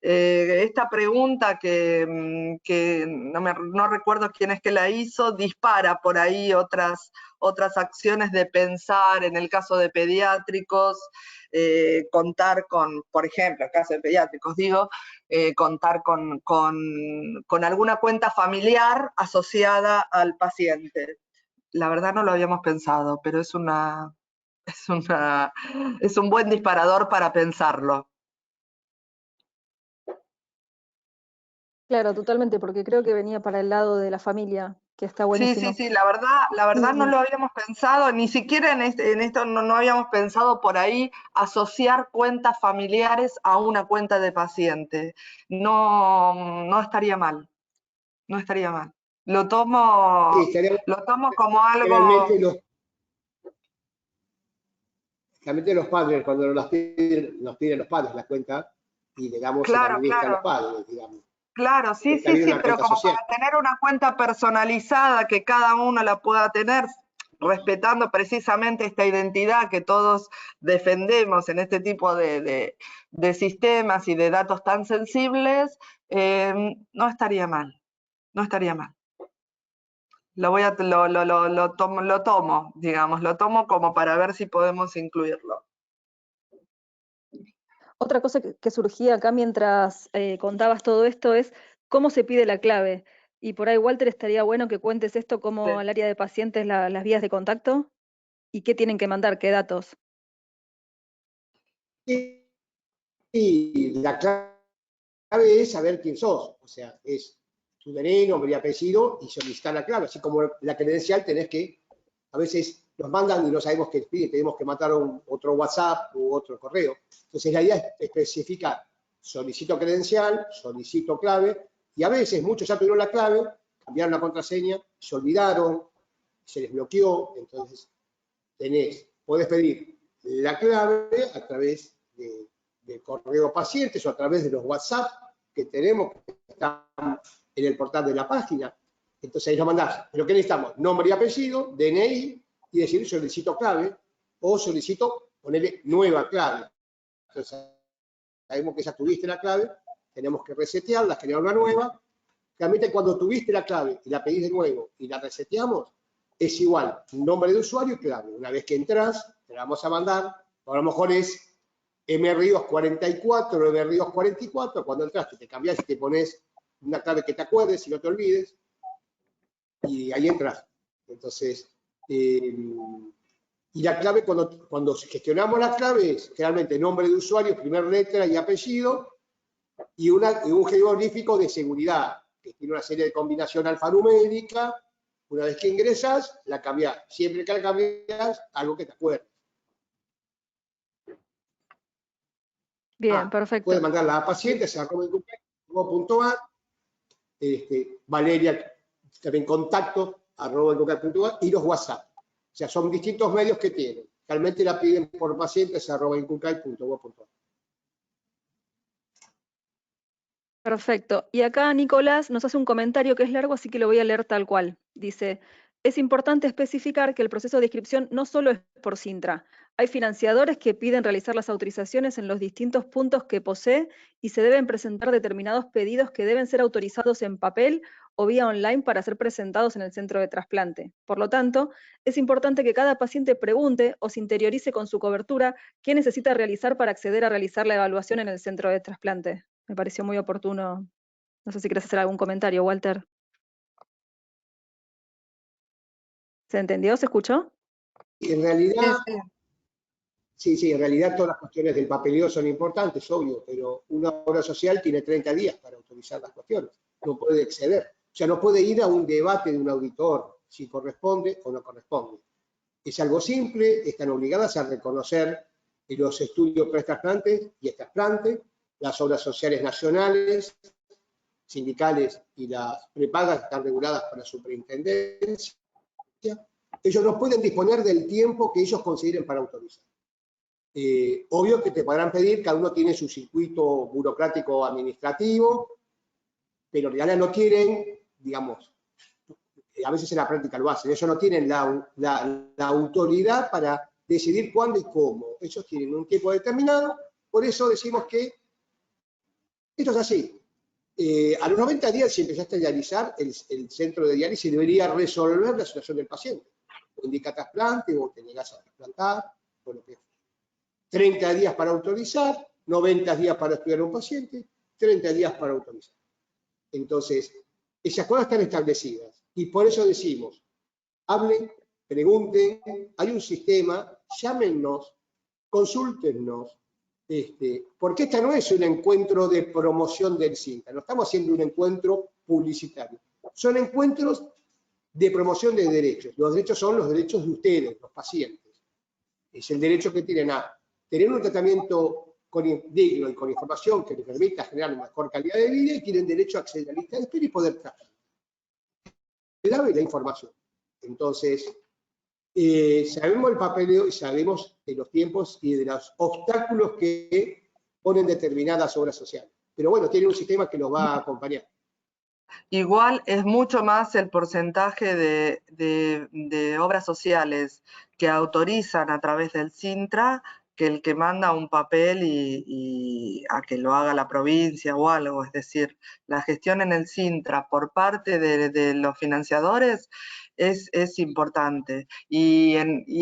S2: Esta pregunta que no recuerdo quién es que la hizo, dispara por ahí otras acciones de pensar, en el caso de pediátricos, contar con, por ejemplo, en el caso de pediátricos digo, contar con alguna cuenta familiar asociada al paciente. La verdad no lo habíamos pensado, pero es un buen disparador para pensarlo.
S3: Claro, totalmente, porque creo que venía para el lado de la familia, que está buenísimo.
S2: Sí, la verdad no lo habíamos pensado, ni siquiera en esto no habíamos pensado por ahí asociar cuentas familiares a una cuenta de paciente. No estaría mal, no estaría mal. Lo tomo como algo...
S1: Generalmente los padres, cuando nos piden los padres la cuenta, y le damos el administra a los padres, digamos.
S2: Claro, sí, pero como para tener una cuenta personalizada que cada uno la pueda tener, respetando precisamente esta identidad que todos defendemos en este tipo de sistemas y de datos tan sensibles, no estaría mal, no estaría mal. Lo tomo como para ver si podemos incluirlo.
S3: Otra cosa que surgía acá mientras contabas todo esto es cómo se pide la clave. Y por ahí, Walter, estaría bueno que cuentes esto como al área de pacientes las vías de contacto y qué tienen que mandar, qué datos.
S1: Y la clave es saber quién sos, o sea, es tu DNI, nombre y apellido, y solicitar la clave. Así como la credencial tenés que, a veces nos mandan y no sabemos qué pide, tenemos que mandar otro WhatsApp u otro correo. Entonces la idea es especificar: solicito credencial, solicito clave, y a veces muchos ya tuvieron la clave, cambiaron la contraseña, se olvidaron, se les bloqueó. Entonces podés pedir la clave a través de correo pacientes o a través de los WhatsApp que tenemos, que están en el portal de la página. Entonces ahí lo mandás. Pero ¿qué necesitamos? Nombre y apellido, DNI, y decir solicito clave, o solicito ponerle nueva clave. Entonces sabemos que ya tuviste la clave, tenemos que resetearla, generar una nueva. Realmente cuando tuviste la clave y la pedís de nuevo y la reseteamos, es igual nombre de usuario y clave. Una vez que entras, te la vamos a mandar, a lo mejor es MRIOS44 o MRIOS44, cuando entraste te cambias y te pones una clave que te acuerdes y no te olvides, y ahí entras. Entonces, y la clave, cuando gestionamos las claves, generalmente nombre de usuario, primer letra y apellido, y un jeroglífico de seguridad, que tiene una serie de combinación alfanumérica. Una vez que ingresas, la cambias. Siempre que la cambias, algo que te acuerdes.
S3: Bien, perfecto.
S1: Puedes mandarla a pacientes, @incucay.gov.ar, Valeria, también contacto, @incucay.ar, y los WhatsApp. O sea, son distintos medios que tienen. Realmente la piden por pacientes, @incucay.gov.ar.
S3: Perfecto. Y acá Nicolás nos hace un comentario que es largo, así que lo voy a leer tal cual. Dice, es importante especificar que el proceso de inscripción no solo es por Cintra. Hay financiadores que piden realizar las autorizaciones en los distintos puntos que posee y se deben presentar determinados pedidos que deben ser autorizados en papel o vía online para ser presentados en el centro de trasplante. Por lo tanto, es importante que cada paciente pregunte o se interiorice con su cobertura qué necesita realizar para acceder a realizar la evaluación en el centro de trasplante. Me pareció muy oportuno. No sé si quieres hacer algún comentario, Walter. ¿Se entendió? ¿Se escuchó?
S1: En realidad,
S2: Sí.
S1: sí, en realidad todas las cuestiones del papeleo son importantes, obvio, pero una obra social tiene 30 días para autorizar las cuestiones, no puede exceder. O sea, no puede ir a un debate de un auditor si corresponde o no corresponde. Es algo simple, están obligadas a reconocer los estudios pretrasplantes y trasplantes, las obras sociales nacionales, sindicales y las prepagas están reguladas por la superintendencia. Ellos no pueden disponer del tiempo que ellos consideren para autorizar. Obvio que te podrán pedir, cada uno tiene su circuito burocrático administrativo, pero en realidad no tienen, digamos, a veces en la práctica lo hacen, ellos no tienen la autoridad para decidir cuándo y cómo. Ellos tienen un tiempo determinado, por eso decimos que esto es así. A los 90 días, si empezaste a dializar, el centro de diálisis debería resolver la situación del paciente. O indica trasplante, o te negas a trasplantar, o lo que sea. 30 días para autorizar, 90 días para estudiar a un paciente, 30 días para autorizar. Entonces, esas cosas están establecidas. Y por eso decimos, hablen, pregunten, hay un sistema, llámennos, consúltennos, porque esta no es un encuentro de promoción del Cintra, no estamos haciendo un encuentro publicitario, son encuentros de promoción de derechos. Los derechos son los derechos de ustedes, los pacientes. Es el derecho que tienen a tener un tratamiento digno y con información que les permita generar una mejor calidad de vida y tienen derecho a acceder a la lista de espera y poder tratar. Clave la información. Entonces, sabemos el papeleo y sabemos de los tiempos y de los obstáculos que ponen determinadas obras sociales. Pero bueno, tiene un sistema que los va a acompañar.
S2: Igual es mucho más el porcentaje de obras sociales que autorizan a través del Cintra que el que manda un papel y a que lo haga la provincia o algo. Es decir, la gestión en el Cintra por parte de los financiadores es importante. Y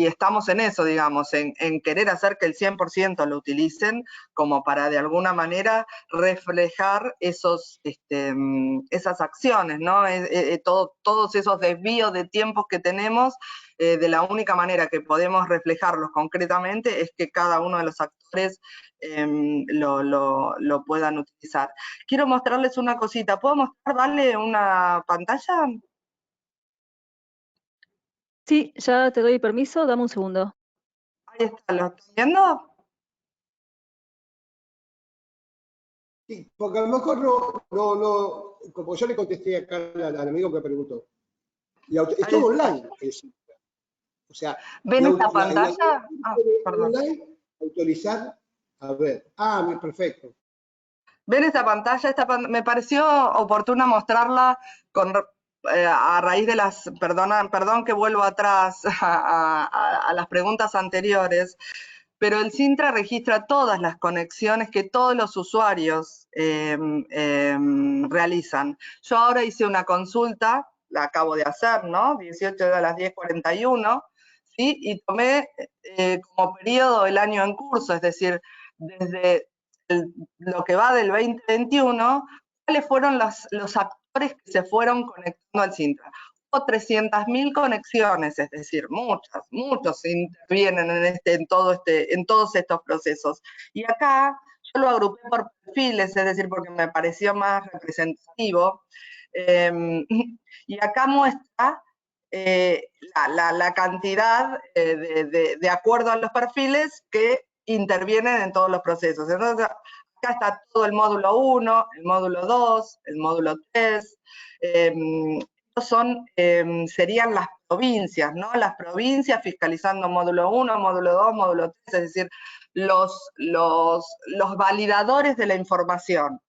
S2: estamos en eso, digamos, en querer hacer que el 100% lo utilicen como para de alguna manera reflejar esas acciones, ¿no? Todos esos desvíos de tiempos que tenemos, de la única manera que podemos reflejarlos concretamente es que cada uno de los actores lo puedan utilizar. Quiero mostrarles una cosita. ¿Puedo mostrar, Vale, una pantalla?
S3: Sí, ya te doy permiso, dame un segundo.
S2: Ahí está, ¿lo están viendo?
S1: Sí, porque a lo mejor como yo le contesté acá al amigo que preguntó, es todo online. O sea,
S2: ¿Ven esta pantalla? Perdón.
S1: Online, autorizar, a ver, perfecto.
S2: ¿Ven esta pantalla? Me pareció oportuna mostrarla a raíz de las, perdón que vuelvo atrás a las preguntas anteriores, pero el Cintra registra todas las conexiones que todos los usuarios realizan. Yo ahora hice una consulta, la acabo de hacer, ¿no? 18 de las 10:41, ¿sí? Y tomé como periodo el año en curso, es decir, desde lo que va del 2021, ¿cuáles fueron los actores que se fueron conectando al Cintra? Hubo 300.000 conexiones, es decir, muchos intervienen en todos estos procesos. Y acá yo lo agrupé por perfiles, es decir, porque me pareció más representativo. Y acá muestra la cantidad de acuerdo a los perfiles que intervienen en todos los procesos. Entonces, acá está todo el módulo 1, el módulo 2, el módulo 3. Serían las provincias, ¿no? Las provincias fiscalizando módulo 1, módulo 2, módulo 3, es decir, los validadores de la información.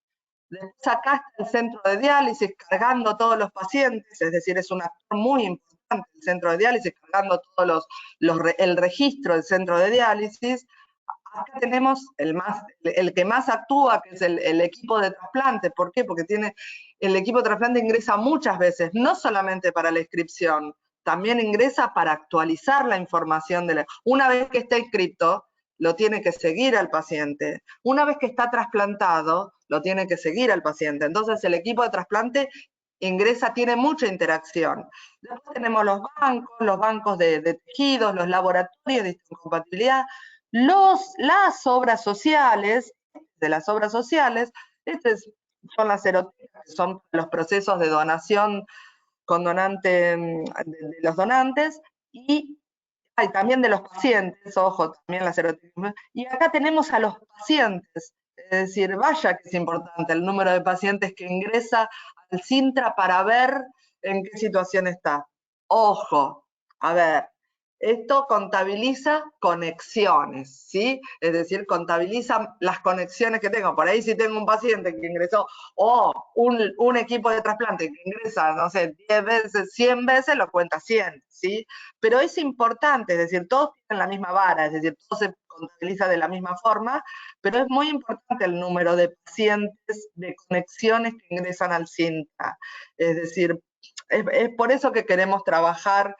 S2: Después acá está el centro de diálisis cargando todos los pacientes, es decir, es un actor muy importante el centro de diálisis, cargando todos el registro del centro de diálisis. Acá tenemos el que más actúa, que es el equipo de trasplante. ¿Por qué? Porque el equipo de trasplante ingresa muchas veces, no solamente para la inscripción, también ingresa para actualizar la información. Una vez que está inscrito, lo tiene que seguir al paciente. Una vez que está trasplantado, lo tiene que seguir al paciente. Entonces el equipo de trasplante ingresa, tiene mucha interacción. Después tenemos los bancos de tejidos, los laboratorios de histocompatibilidad, las obras sociales, son las serotecas, que son los procesos de donación con de los donantes, y también de los pacientes, ojo, también la serotonina. Y acá tenemos a los pacientes, es decir, vaya que es importante el número de pacientes que ingresa al Cintra para ver en qué situación está. Ojo, a ver, esto contabiliza conexiones, ¿sí? Es decir, contabiliza las conexiones que tengo. Por ahí si tengo un paciente que ingresó, o un equipo de trasplante que ingresa, no sé, 10 veces, 100 veces, lo cuenta 100, ¿sí? Pero es importante, es decir, todos tienen la misma vara, es decir, todo se contabiliza de la misma forma, pero es muy importante el número de pacientes, de conexiones que ingresan al Cintra. Es decir, es por eso que queremos trabajar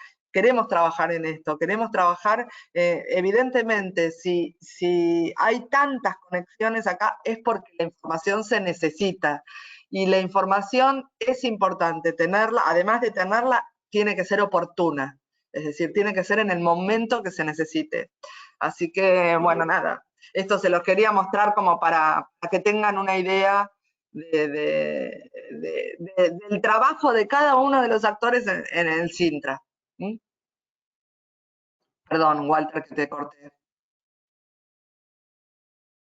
S2: en esto, queremos trabajar, evidentemente, si hay tantas conexiones acá, es porque la información se necesita, y la información es importante tenerla, además de tenerla, tiene que ser oportuna, es decir, tiene que ser en el momento que se necesite. Así que, bueno, nada, esto se los quería mostrar como para que tengan una idea del trabajo de cada uno de los actores en el Cintra. ¿Mm? Perdón, Walter, que te corté.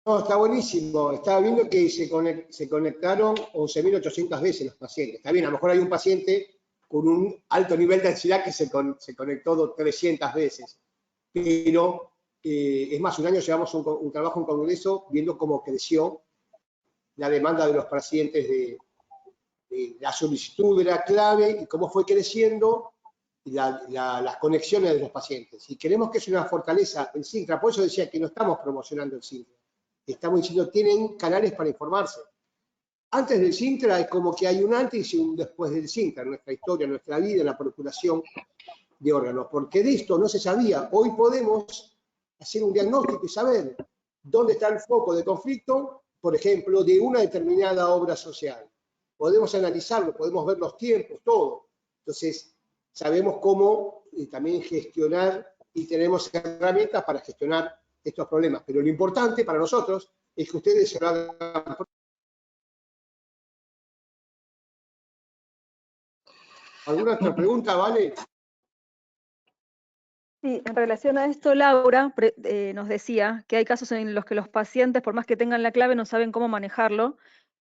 S1: No, está buenísimo. Estaba viendo que se conectaron 11.800 veces los pacientes. Está bien, a lo mejor hay un paciente con un alto nivel de ansiedad que se conectó 300 veces. Pero, es más, un año llevamos un trabajo en Congreso viendo cómo creció la demanda de los pacientes de la solicitud de la clave y cómo fue creciendo las conexiones de los pacientes. Y creemos que es una fortaleza el Cintra. Por eso decía que no estamos promocionando el Cintra. Estamos diciendo, tienen canales para informarse. Antes del Cintra es como que hay un antes y un después del Cintra, en nuestra historia, en nuestra vida, en la procuración de órganos. Porque de esto no se sabía. Hoy podemos hacer un diagnóstico y saber dónde está el foco de conflicto, por ejemplo, de una determinada obra social. Podemos analizarlo, podemos ver los tiempos, todo. Entonces, sabemos cómo también gestionar y tenemos herramientas para gestionar estos problemas. Pero lo importante para nosotros es que ustedes se lo hagan. ¿Alguna otra pregunta, Vale?
S3: Sí, en relación a esto, Laura nos decía que hay casos en los que los pacientes, por más que tengan la clave, no saben cómo manejarlo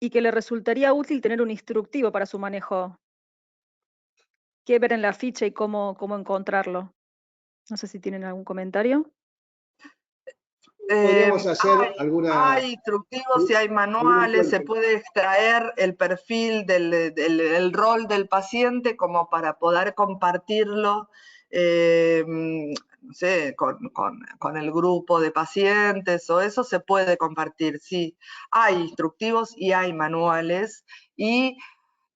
S3: y que le resultaría útil tener un instructivo para su manejo. ¿Qué ver en la ficha y cómo encontrarlo? No sé si tienen algún comentario.
S1: Podríamos hacer
S2: Hay instructivos y hay manuales, se puede extraer el perfil del rol del paciente como para poder compartirlo, no sé, con el grupo de pacientes, o eso se puede compartir, sí. Hay instructivos y hay manuales, y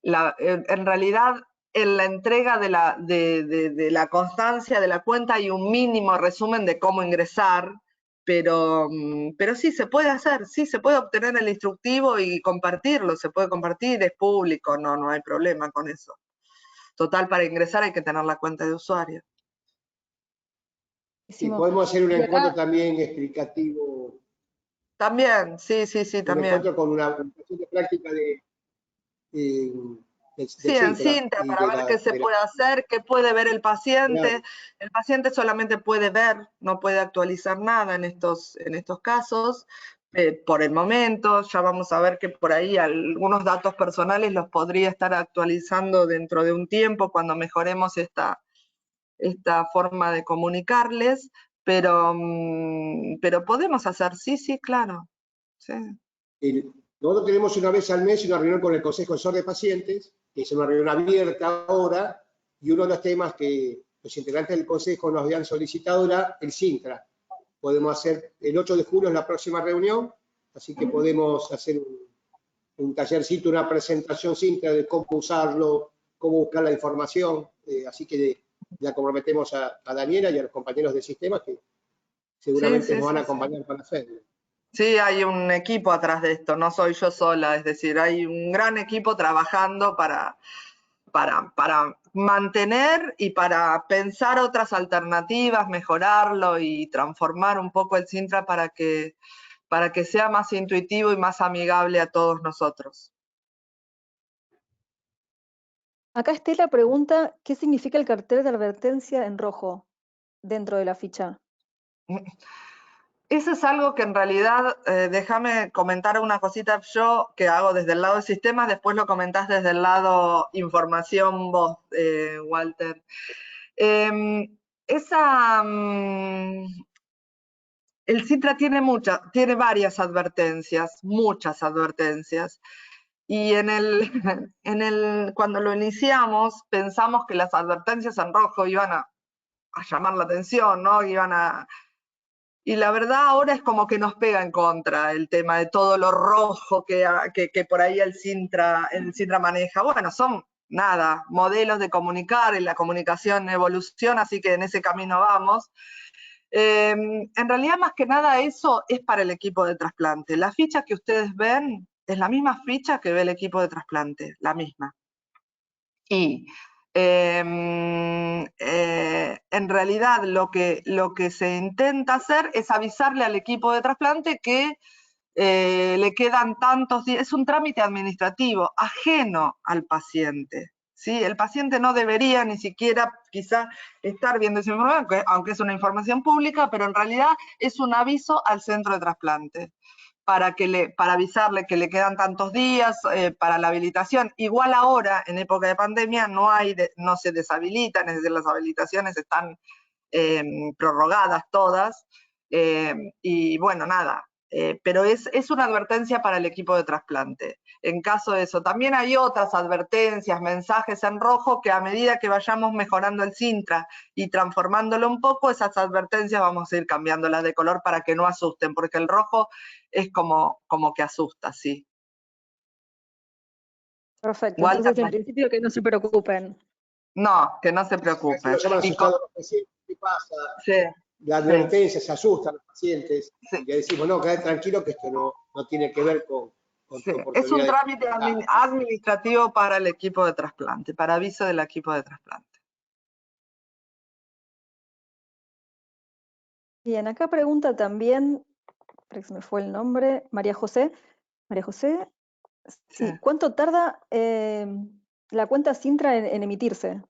S2: en realidad en la entrega de la constancia de la cuenta hay un mínimo resumen de cómo ingresar, pero sí se puede hacer, sí se puede obtener el instructivo y compartirlo, se puede compartir, es público, no hay problema con eso. Total, para ingresar hay que tener la cuenta de usuario.
S1: Sí, podemos hacer un encuentro también explicativo.
S2: También, sí, también.
S1: Un encuentro con una práctica de
S2: sí, en Cintra, para ver qué se puede hacer, qué puede ver el paciente. Claro. El paciente solamente puede ver, no puede actualizar nada en estos casos. Por el momento, ya vamos a ver que por ahí algunos datos personales los podría estar actualizando dentro de un tiempo cuando mejoremos esta forma de comunicarles, pero podemos hacer, sí, claro. Sí.
S1: Nosotros tenemos una vez al mes una reunión con el Consejo Asesor de Pacientes, que es una reunión abierta ahora, y uno de los temas que los integrantes del Consejo nos habían solicitado era el Sintra. Podemos hacer, el 8 de julio es la próxima reunión, así que podemos hacer un tallercito, una presentación Sintra de cómo usarlo, cómo buscar la información, así que ya comprometemos a Daniela y a los compañeros del sistema que seguramente nos van a acompañar para hacerlo.
S2: Sí, hay un equipo atrás de esto, no soy yo sola, es decir, hay un gran equipo trabajando para mantener y para pensar otras alternativas, mejorarlo y transformar un poco el Sintra para que sea más intuitivo y más amigable a todos nosotros.
S3: Acá Estela pregunta, ¿qué significa el cartel de advertencia en rojo dentro de la ficha?
S2: Eso es algo que en realidad, déjame comentar una cosita yo que hago desde el lado de sistemas, después lo comentás desde el lado información vos, Walter. El Sintra tiene varias advertencias, muchas advertencias, y cuando lo iniciamos pensamos que las advertencias en rojo iban a llamar la atención, ¿no? Y la verdad ahora es como que nos pega en contra el tema de todo lo rojo que por ahí el Sintra maneja. Bueno, son nada, modelos de comunicar, y la comunicación evoluciona, así que en ese camino vamos. En realidad, más que nada, eso es para el equipo de trasplante. La ficha que ustedes ven es la misma ficha que ve el equipo de trasplante, la misma. Y en realidad lo que se intenta hacer es avisarle al equipo de trasplante que le quedan tantos días. Es un trámite administrativo ajeno al paciente. ¿Sí? El paciente no debería ni siquiera quizá estar viendo esa información, aunque es una información pública, pero en realidad es un aviso al centro de trasplante para avisarle que le quedan tantos días para la habilitación. Igual ahora, en época de pandemia, no se deshabilitan, es decir, las habilitaciones están prorrogadas todas, y bueno, nada, pero es una advertencia para el equipo de trasplante. En caso de eso, también hay otras advertencias, mensajes en rojo, que a medida que vayamos mejorando el Sintra y transformándolo un poco, esas advertencias vamos a ir cambiándolas de color para que no asusten, porque el rojo es como que asusta, sí.
S3: Perfecto,
S2: Walter,
S3: entonces en principio que no se preocupen.
S2: No, que no se preocupen.
S1: Nos llaman asustados los pacientes, ¿qué pasa?
S2: Sí,
S1: La advertencia, se asustan los pacientes,
S2: sí.
S1: y le decimos, no, quedate tranquilo que esto no tiene que ver con
S2: Sí,
S1: tu
S2: es un
S1: oportunidad.
S2: trámite administrativo para el equipo de trasplante, para aviso del equipo de trasplante.
S3: Bien, acá pregunta también, creo que se me fue el nombre, María José. María José, sí,
S2: Sí.
S3: ¿cuánto tarda la cuenta Sintra en emitirse?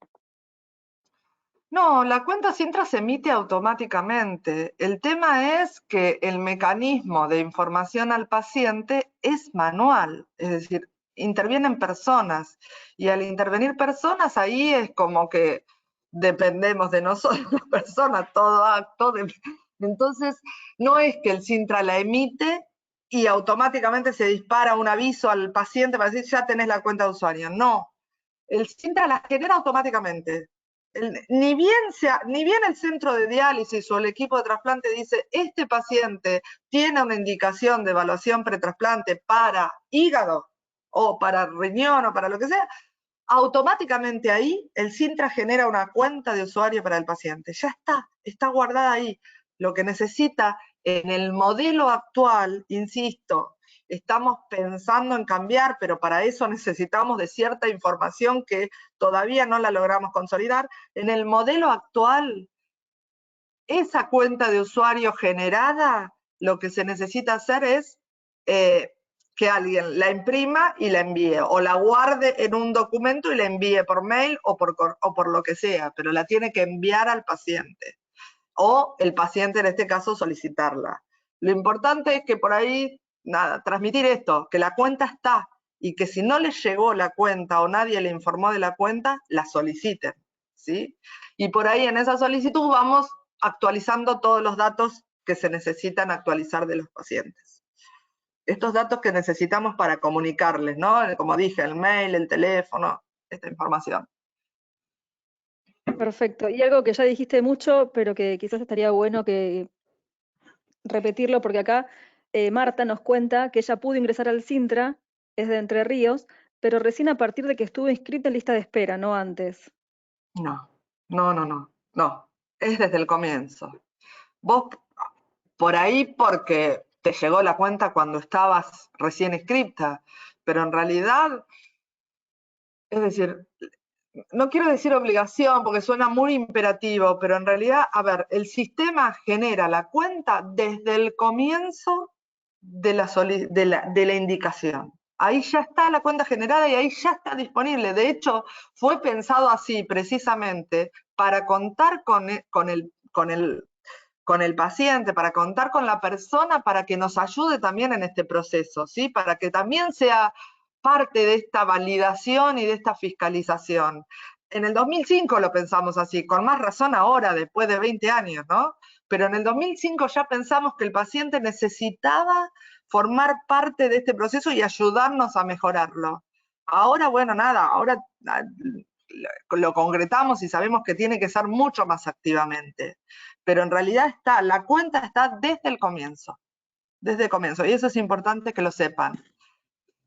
S2: No, la cuenta Sintra se emite automáticamente. El tema es que el mecanismo de información al paciente es manual, es decir, intervienen personas, y al intervenir personas ahí es como que dependemos de nosotros, las personas, todo acto. Entonces, no es que el Sintra la emite y automáticamente se dispara un aviso al paciente para decir ya tenés la cuenta de usuario. No, el Sintra la genera automáticamente. Ni bien el centro de diálisis o el equipo de trasplante dice este paciente tiene una indicación de evaluación pretrasplante para hígado o para riñón o para lo que sea, automáticamente ahí el Sintra genera una cuenta de usuario para el paciente. Ya está guardada ahí. Lo que necesita en el modelo actual, insisto, estamos pensando en cambiar, pero para eso necesitamos de cierta información que todavía no la logramos consolidar. En el modelo actual, esa cuenta de usuario generada, lo que se necesita hacer es que alguien la imprima y la envíe, o la guarde en un documento y la envíe por mail o por lo que sea, pero la tiene que enviar al paciente, o el paciente en este caso solicitarla. Lo importante es que por ahí, nada, transmitir esto, que la cuenta está, y que si no les llegó la cuenta o nadie le informó de la cuenta, la soliciten, ¿sí? Y por ahí en esa solicitud vamos actualizando todos los datos que se necesitan actualizar de los pacientes. estos datos que necesitamos para comunicarles, ¿no? Como dije, el mail, el teléfono, esta información.
S3: Perfecto. Y algo que ya dijiste mucho, pero que quizás estaría bueno que repetirlo, porque acá Marta nos cuenta que ella pudo ingresar al Sintra, es de Entre Ríos, pero recién a partir de que estuvo inscrita en lista de espera, no antes.
S2: No, no. Es desde el comienzo. Vos, por ahí porque te llegó la cuenta cuando estabas recién inscripta, pero en realidad, es decir, no quiero decir obligación porque suena muy imperativo, pero en realidad, a ver, el sistema genera la cuenta desde el comienzo de la indicación. Ahí ya está la cuenta generada y ahí ya está disponible. De hecho, fue pensado así precisamente para contar con el paciente, para contar con la persona, para que nos ayude también en este proceso, ¿sí? Para que también sea parte de esta validación y de esta fiscalización. En el 2005 lo pensamos así, con más razón ahora, después de 20 años, ¿no? Pero en el 2005 ya pensamos que el paciente necesitaba formar parte de este proceso y ayudarnos a mejorarlo. Ahora, bueno, nada, ahora lo concretamos y sabemos que tiene que ser mucho más activamente. Pero en realidad la cuenta está desde el comienzo, y eso es importante que lo sepan.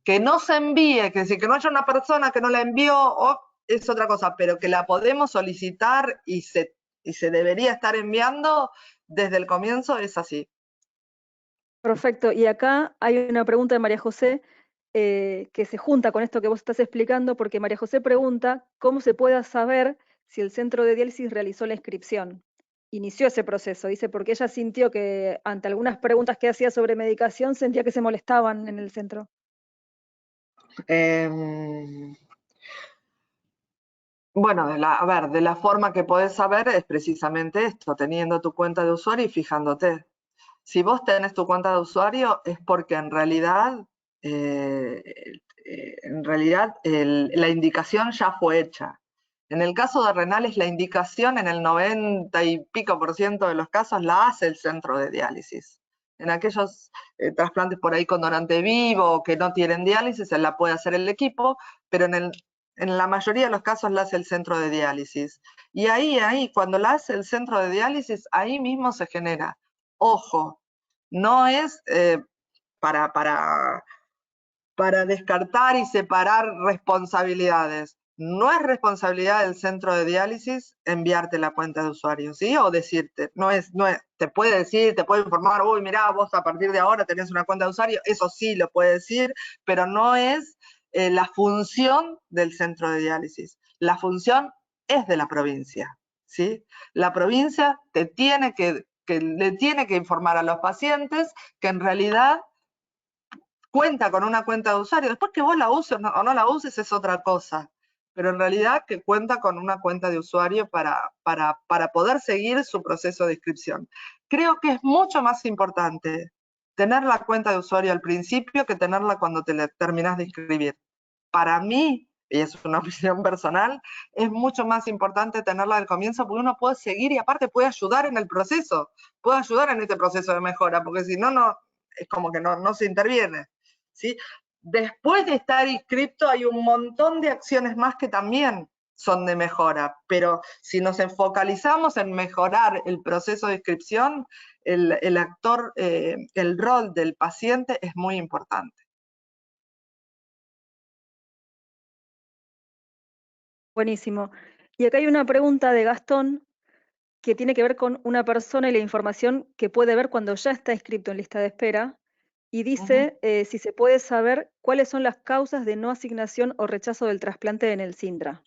S2: Que no se envíe, que no haya una persona que no la envió, es otra cosa, pero que la podemos solicitar y se debería estar enviando desde el comienzo, es así.
S3: Perfecto. Y acá hay una pregunta de María José que se junta con esto que vos estás explicando, porque María José pregunta cómo se pueda saber si el centro de diálisis realizó la inscripción. Inició ese proceso, dice, porque ella sintió que ante algunas preguntas que hacía sobre medicación, sentía que se molestaban en el centro.
S2: Bueno, de la forma que podés saber es precisamente esto, teniendo tu cuenta de usuario y fijándote. Si vos tenés tu cuenta de usuario es porque en realidad la indicación ya fue hecha. En el caso de renales, la indicación en el 90 y pico % de los casos la hace el centro de diálisis. En aquellos trasplantes por ahí con donante vivo que no tienen diálisis, la puede hacer el equipo, pero en la mayoría de los casos la hace el centro de diálisis. Y ahí, cuando la hace el centro de diálisis, ahí mismo se genera. Ojo, no es para descartar y separar responsabilidades. No es responsabilidad del centro de diálisis enviarte la cuenta de usuario, ¿sí? O decirte, te puede decir, te puede informar, uy, mirá, vos a partir de ahora tenés una cuenta de usuario, eso sí lo puede decir, pero no es la función del centro de diálisis. La función es de la provincia, ¿sí? La provincia le tiene que informar a los pacientes que en realidad cuenta con una cuenta de usuario. Después que vos la uses o no la uses es otra cosa, pero en realidad que cuenta con una cuenta de usuario para poder seguir su proceso de inscripción. Creo que es mucho más importante tener la cuenta de usuario al principio que tenerla cuando te terminás de inscribir. Para mí, y es una opinión personal, es mucho más importante tenerla al comienzo porque uno puede seguir y aparte puede ayudar en el proceso, puede ayudar en este proceso de mejora, porque si no, es como que no se interviene, ¿sí? Después de estar inscripto hay un montón de acciones más que también son de mejora, pero si nos focalizamos en mejorar el proceso de inscripción, el rol del paciente es muy importante.
S3: Buenísimo. Y acá hay una pregunta de Gastón que tiene que ver con una persona y la información que puede ver cuando ya está inscrito en lista de espera. Y dice si se puede saber cuáles son las causas de no asignación o rechazo del trasplante en el Sintra.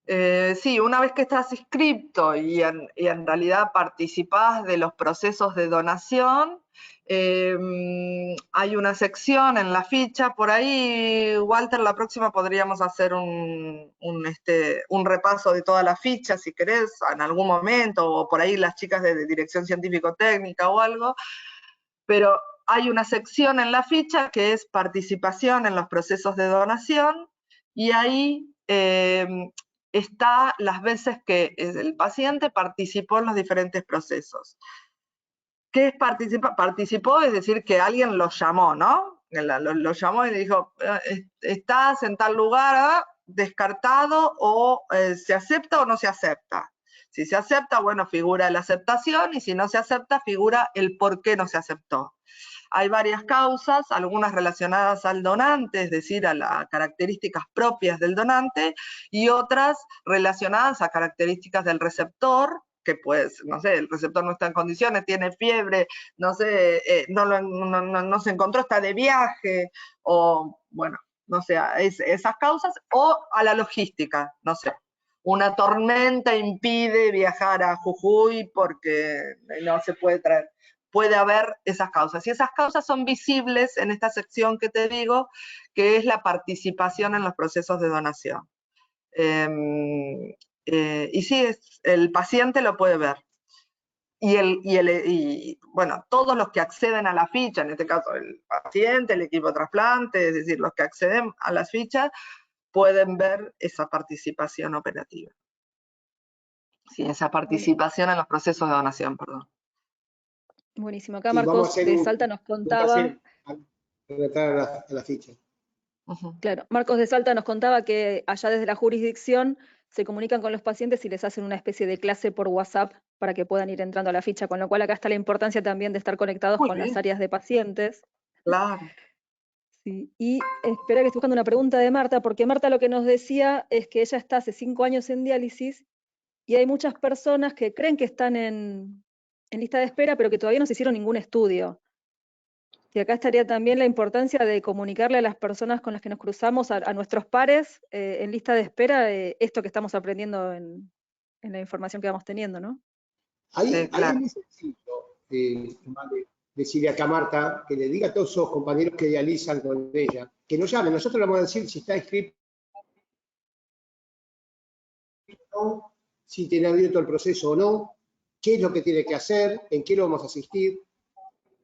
S2: Sí, una vez que estás inscripto y en realidad participás de los procesos de donación, hay una sección en la ficha, por ahí, Walter, la próxima podríamos hacer un repaso de toda la ficha, si querés, en algún momento, o por ahí las chicas de Dirección Científico-Técnica o algo, pero hay una sección en la ficha que es participación en los procesos de donación, y ahí está las veces que el paciente participó en los diferentes procesos. ¿Qué es participar? Participó, es decir, que alguien lo llamó, ¿no? Lo llamó y le dijo, estás en tal lugar, descartado, o se acepta o no se acepta. Si se acepta, bueno, figura la aceptación, y si no se acepta, figura el por qué no se aceptó. Hay varias causas, algunas relacionadas al donante, es decir, a las características propias del donante, y otras relacionadas a características del receptor, que pues, no sé, el receptor no está en condiciones, tiene fiebre, no sé, no se encontró, está de viaje, o bueno, no sé, esas causas, o a la logística, no sé. Una tormenta impide viajar a Jujuy porque no se puede traer. Puede haber esas causas. Y esas causas son visibles en esta sección que te digo, que es la participación en los procesos de donación. Y sí, el paciente lo puede ver. Y bueno, todos los que acceden a la ficha, en este caso el paciente, el equipo de trasplante, es decir, los que acceden a las fichas, pueden ver esa participación operativa. Sí, esa participación en los procesos de donación, perdón.
S3: Buenísimo. Acá
S1: Sí, vamos a
S3: Marcos
S1: hacer
S3: de Salta nos contaba...
S1: a la ficha.
S3: Claro, Marcos de Salta nos contaba que allá desde la jurisdicción se comunican con los pacientes y les hacen una especie de clase por WhatsApp para que puedan ir entrando a la ficha, con lo cual acá está la importancia también de estar conectados
S2: Muy
S3: con
S2: bien.
S3: las áreas de pacientes.
S2: Claro.
S3: Sí. Y espera que estoy buscando una pregunta de Marta, porque Marta lo que nos decía es que ella está hace 5 años en diálisis y hay muchas personas que creen que están en lista de espera, pero que todavía no se hicieron ningún estudio. Y acá estaría también la importancia de comunicarle a las personas con las que nos cruzamos, a nuestros pares en lista de espera, esto que estamos aprendiendo en la información que vamos teniendo, ¿no?
S1: Ahí
S2: Claro.
S1: es muy sencillo, vale, decirle acá a Marta que le diga a todos esos compañeros que dializan con ella, que nos llamen. Nosotros le vamos a decir si está inscrito o no, si tiene abierto el proceso o no, qué es lo que tiene que hacer, en qué lo vamos a asistir.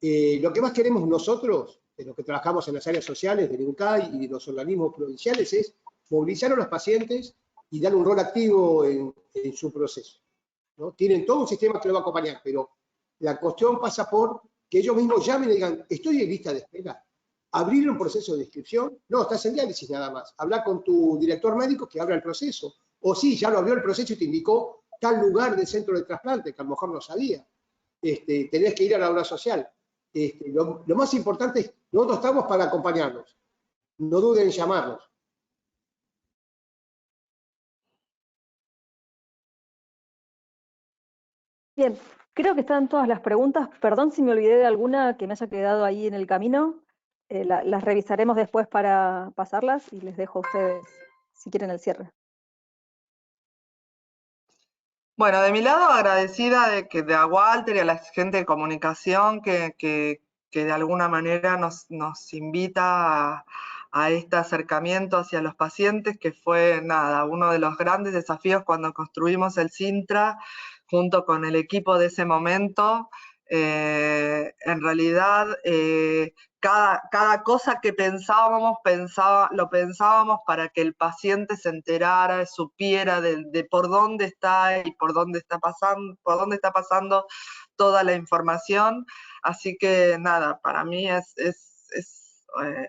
S1: Lo que más queremos nosotros, de los que trabajamos en las áreas sociales del INCAI y de los organismos provinciales, es movilizar a los pacientes y dar un rol activo en su proceso, ¿no? Tienen todo un sistema que lo va a acompañar, pero la cuestión pasa por que ellos mismos llamen y digan, estoy en lista de espera. Abrir un proceso de inscripción, no, estás en diálisis nada más. Habla con tu director médico que abra el proceso. O sí, ya lo abrió el proceso y te indicó tal lugar del centro de trasplante, que a lo mejor no sabía. Tenés que ir a la obra social. Lo más importante es, nosotros estamos para acompañarlos. No duden en llamarnos.
S3: Bien, creo que están todas las preguntas. Perdón si me olvidé de alguna que me haya quedado ahí en el camino. Las revisaremos después para pasarlas y les dejo a ustedes, si quieren, el cierre.
S2: Bueno, de mi lado, agradecida de a Walter y a la gente de comunicación que de alguna manera nos invita a este acercamiento hacia los pacientes, que fue, nada, uno de los grandes desafíos cuando construimos el Sintra, junto con el equipo de ese momento. En realidad, cada cosa que lo pensábamos para que el paciente se enterara, supiera de por dónde está y por dónde está pasando toda la información. Así que nada, para mí es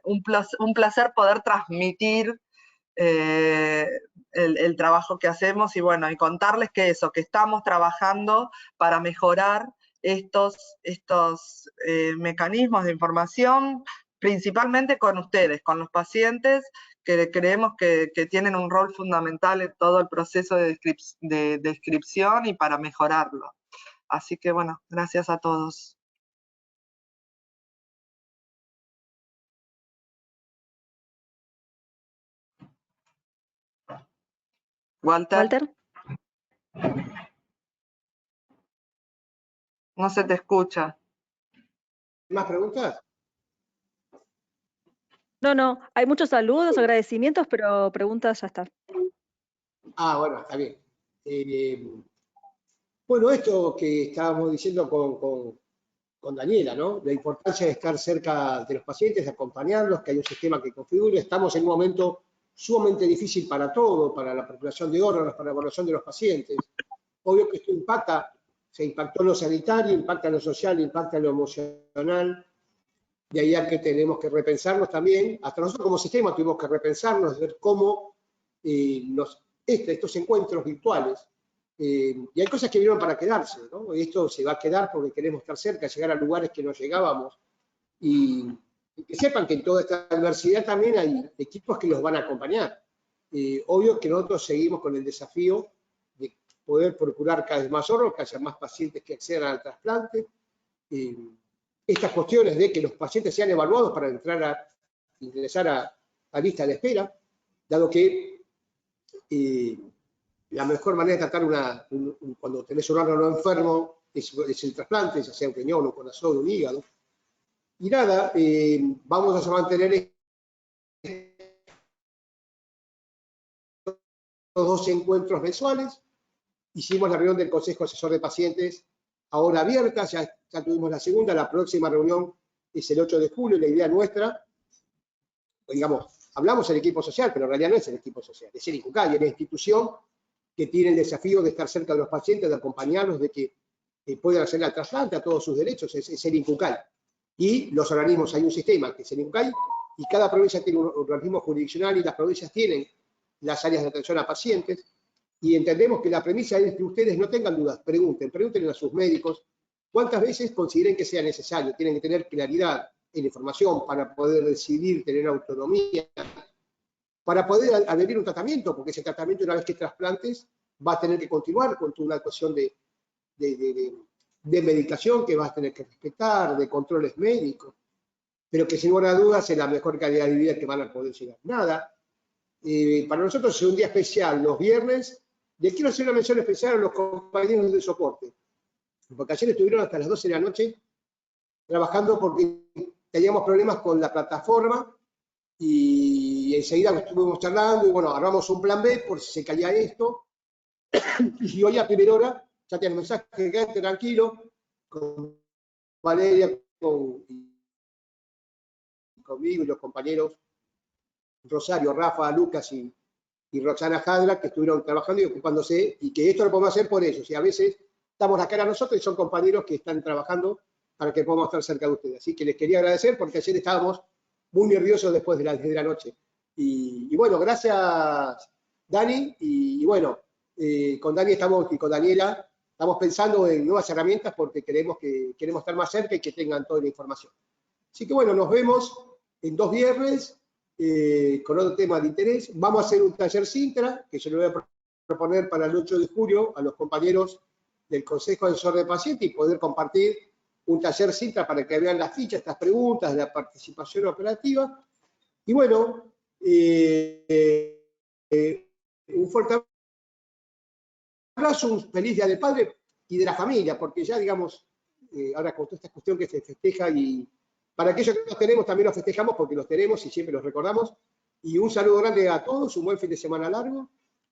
S2: un placer poder transmitir el trabajo que hacemos y bueno, y contarles que estamos trabajando para mejorar estos mecanismos de información, principalmente con ustedes, con los pacientes, que creemos que tienen un rol fundamental en todo el proceso de descripción y para mejorarlo. Así que bueno, gracias a todos. Walter. No se te escucha.
S1: ¿Más preguntas?
S3: No, hay muchos saludos, agradecimientos, pero preguntas ya está.
S1: Ah, bueno, está bien. Bueno, esto que estábamos diciendo con Daniela, ¿no? La importancia de estar cerca de los pacientes, de acompañarlos, que hay un sistema que configure. Estamos en un momento sumamente difícil para todo, para la populación de órganos, para la evaluación de los pacientes. Obvio que esto impacta Se impactó en lo sanitario, impacta en lo social, impacta en lo emocional. De ahí a que tenemos que repensarnos también, hasta nosotros como sistema tuvimos que repensarnos, ver cómo estos encuentros virtuales, y hay cosas que vinieron para quedarse, ¿no? Esto se va a quedar porque queremos estar cerca, llegar a lugares que no llegábamos, y que sepan que en toda esta adversidad también hay equipos que los van a acompañar. Obvio que nosotros seguimos con el desafío de poder procurar cada vez más órganos, que haya más pacientes que accedan al trasplante. Estas cuestiones de que los pacientes sean evaluados para ingresar a lista de espera, dado que la mejor manera de tratar cuando tenés un órgano enfermo es el trasplante, ya sea un riñón, un corazón, un hígado. Y nada, vamos a mantener estos 2 encuentros mensuales. Hicimos la reunión del Consejo Asesor de Pacientes, ahora abierta, ya tuvimos la segunda, la próxima reunión es el 8 de julio, la idea nuestra, digamos, hablamos del equipo social, pero en realidad no es el equipo social, es el INCUCAI, es la institución que tiene el desafío de estar cerca de los pacientes, de acompañarlos, de que puedan hacer el trasplante a todos sus derechos, es el INCUCAI. Y los organismos, hay un sistema que es el INCUCAI, y cada provincia tiene un organismo jurisdiccional y las provincias tienen las áreas de atención a pacientes, y entendemos que la premisa es que ustedes no tengan dudas, pregunten a sus médicos cuántas veces consideren que sea necesario, tienen que tener claridad en la información para poder decidir, tener autonomía, para poder adherir a un tratamiento, porque ese tratamiento una vez que trasplantes va a tener que continuar con toda una cuestión de medicación que vas a tener que respetar, de controles médicos, pero que sin lugar a dudas es la mejor calidad de vida que van a poder llegar. Nada, para nosotros es un día especial, los viernes. Les quiero hacer una mención especial a los compañeros de soporte, porque ayer estuvieron hasta las 12 de la noche trabajando porque teníamos problemas con la plataforma y enseguida estuvimos charlando y bueno, agarramos un plan B por si se caía esto. Y hoy a primera hora ya tiene el mensaje, quédate tranquilo, con Valeria, conmigo y los compañeros Rosario, Rafa, Lucas y Roxana Jadra, que estuvieron trabajando y ocupándose, y que esto lo podemos hacer por ellos. Y a veces damos la cara a nosotros y son compañeros que están trabajando para que podamos estar cerca de ustedes. Así que les quería agradecer porque ayer estábamos muy nerviosos después de las 10 de la noche. Y bueno, gracias Dani, y bueno, con Dani y con Daniela estamos pensando en nuevas herramientas porque queremos estar más cerca y que tengan toda la información. Así que bueno, nos vemos en 2 viernes. Con otro tema de interés. Vamos a hacer un taller Sintra, que yo le voy a proponer para el 8 de julio a los compañeros del Consejo Asesor de Pacientes y poder compartir un taller Sintra para que vean las fichas, estas preguntas, de la participación operativa. Y bueno, un fuerte abrazo, un feliz Día del Padre y de la familia, porque ya digamos, ahora con toda esta cuestión que se festeja y para aquellos que los tenemos, también los festejamos porque los tenemos y siempre los recordamos. Y un saludo grande a todos, un buen fin de semana largo.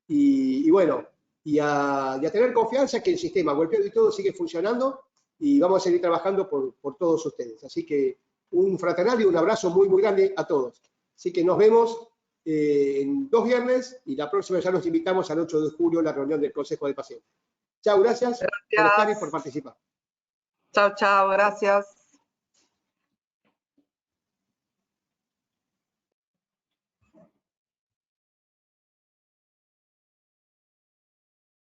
S1: Y bueno, y a tener confianza que el sistema, golpeado y todo, sigue funcionando y vamos a seguir trabajando por todos ustedes. Así que un fraternal y un abrazo muy, muy grande a todos. Así que nos vemos en 2 viernes y la próxima ya los invitamos al 8 de julio a la reunión del Consejo de Pacientes. Chao, gracias por estar y por participar.
S2: Chao, chao, gracias.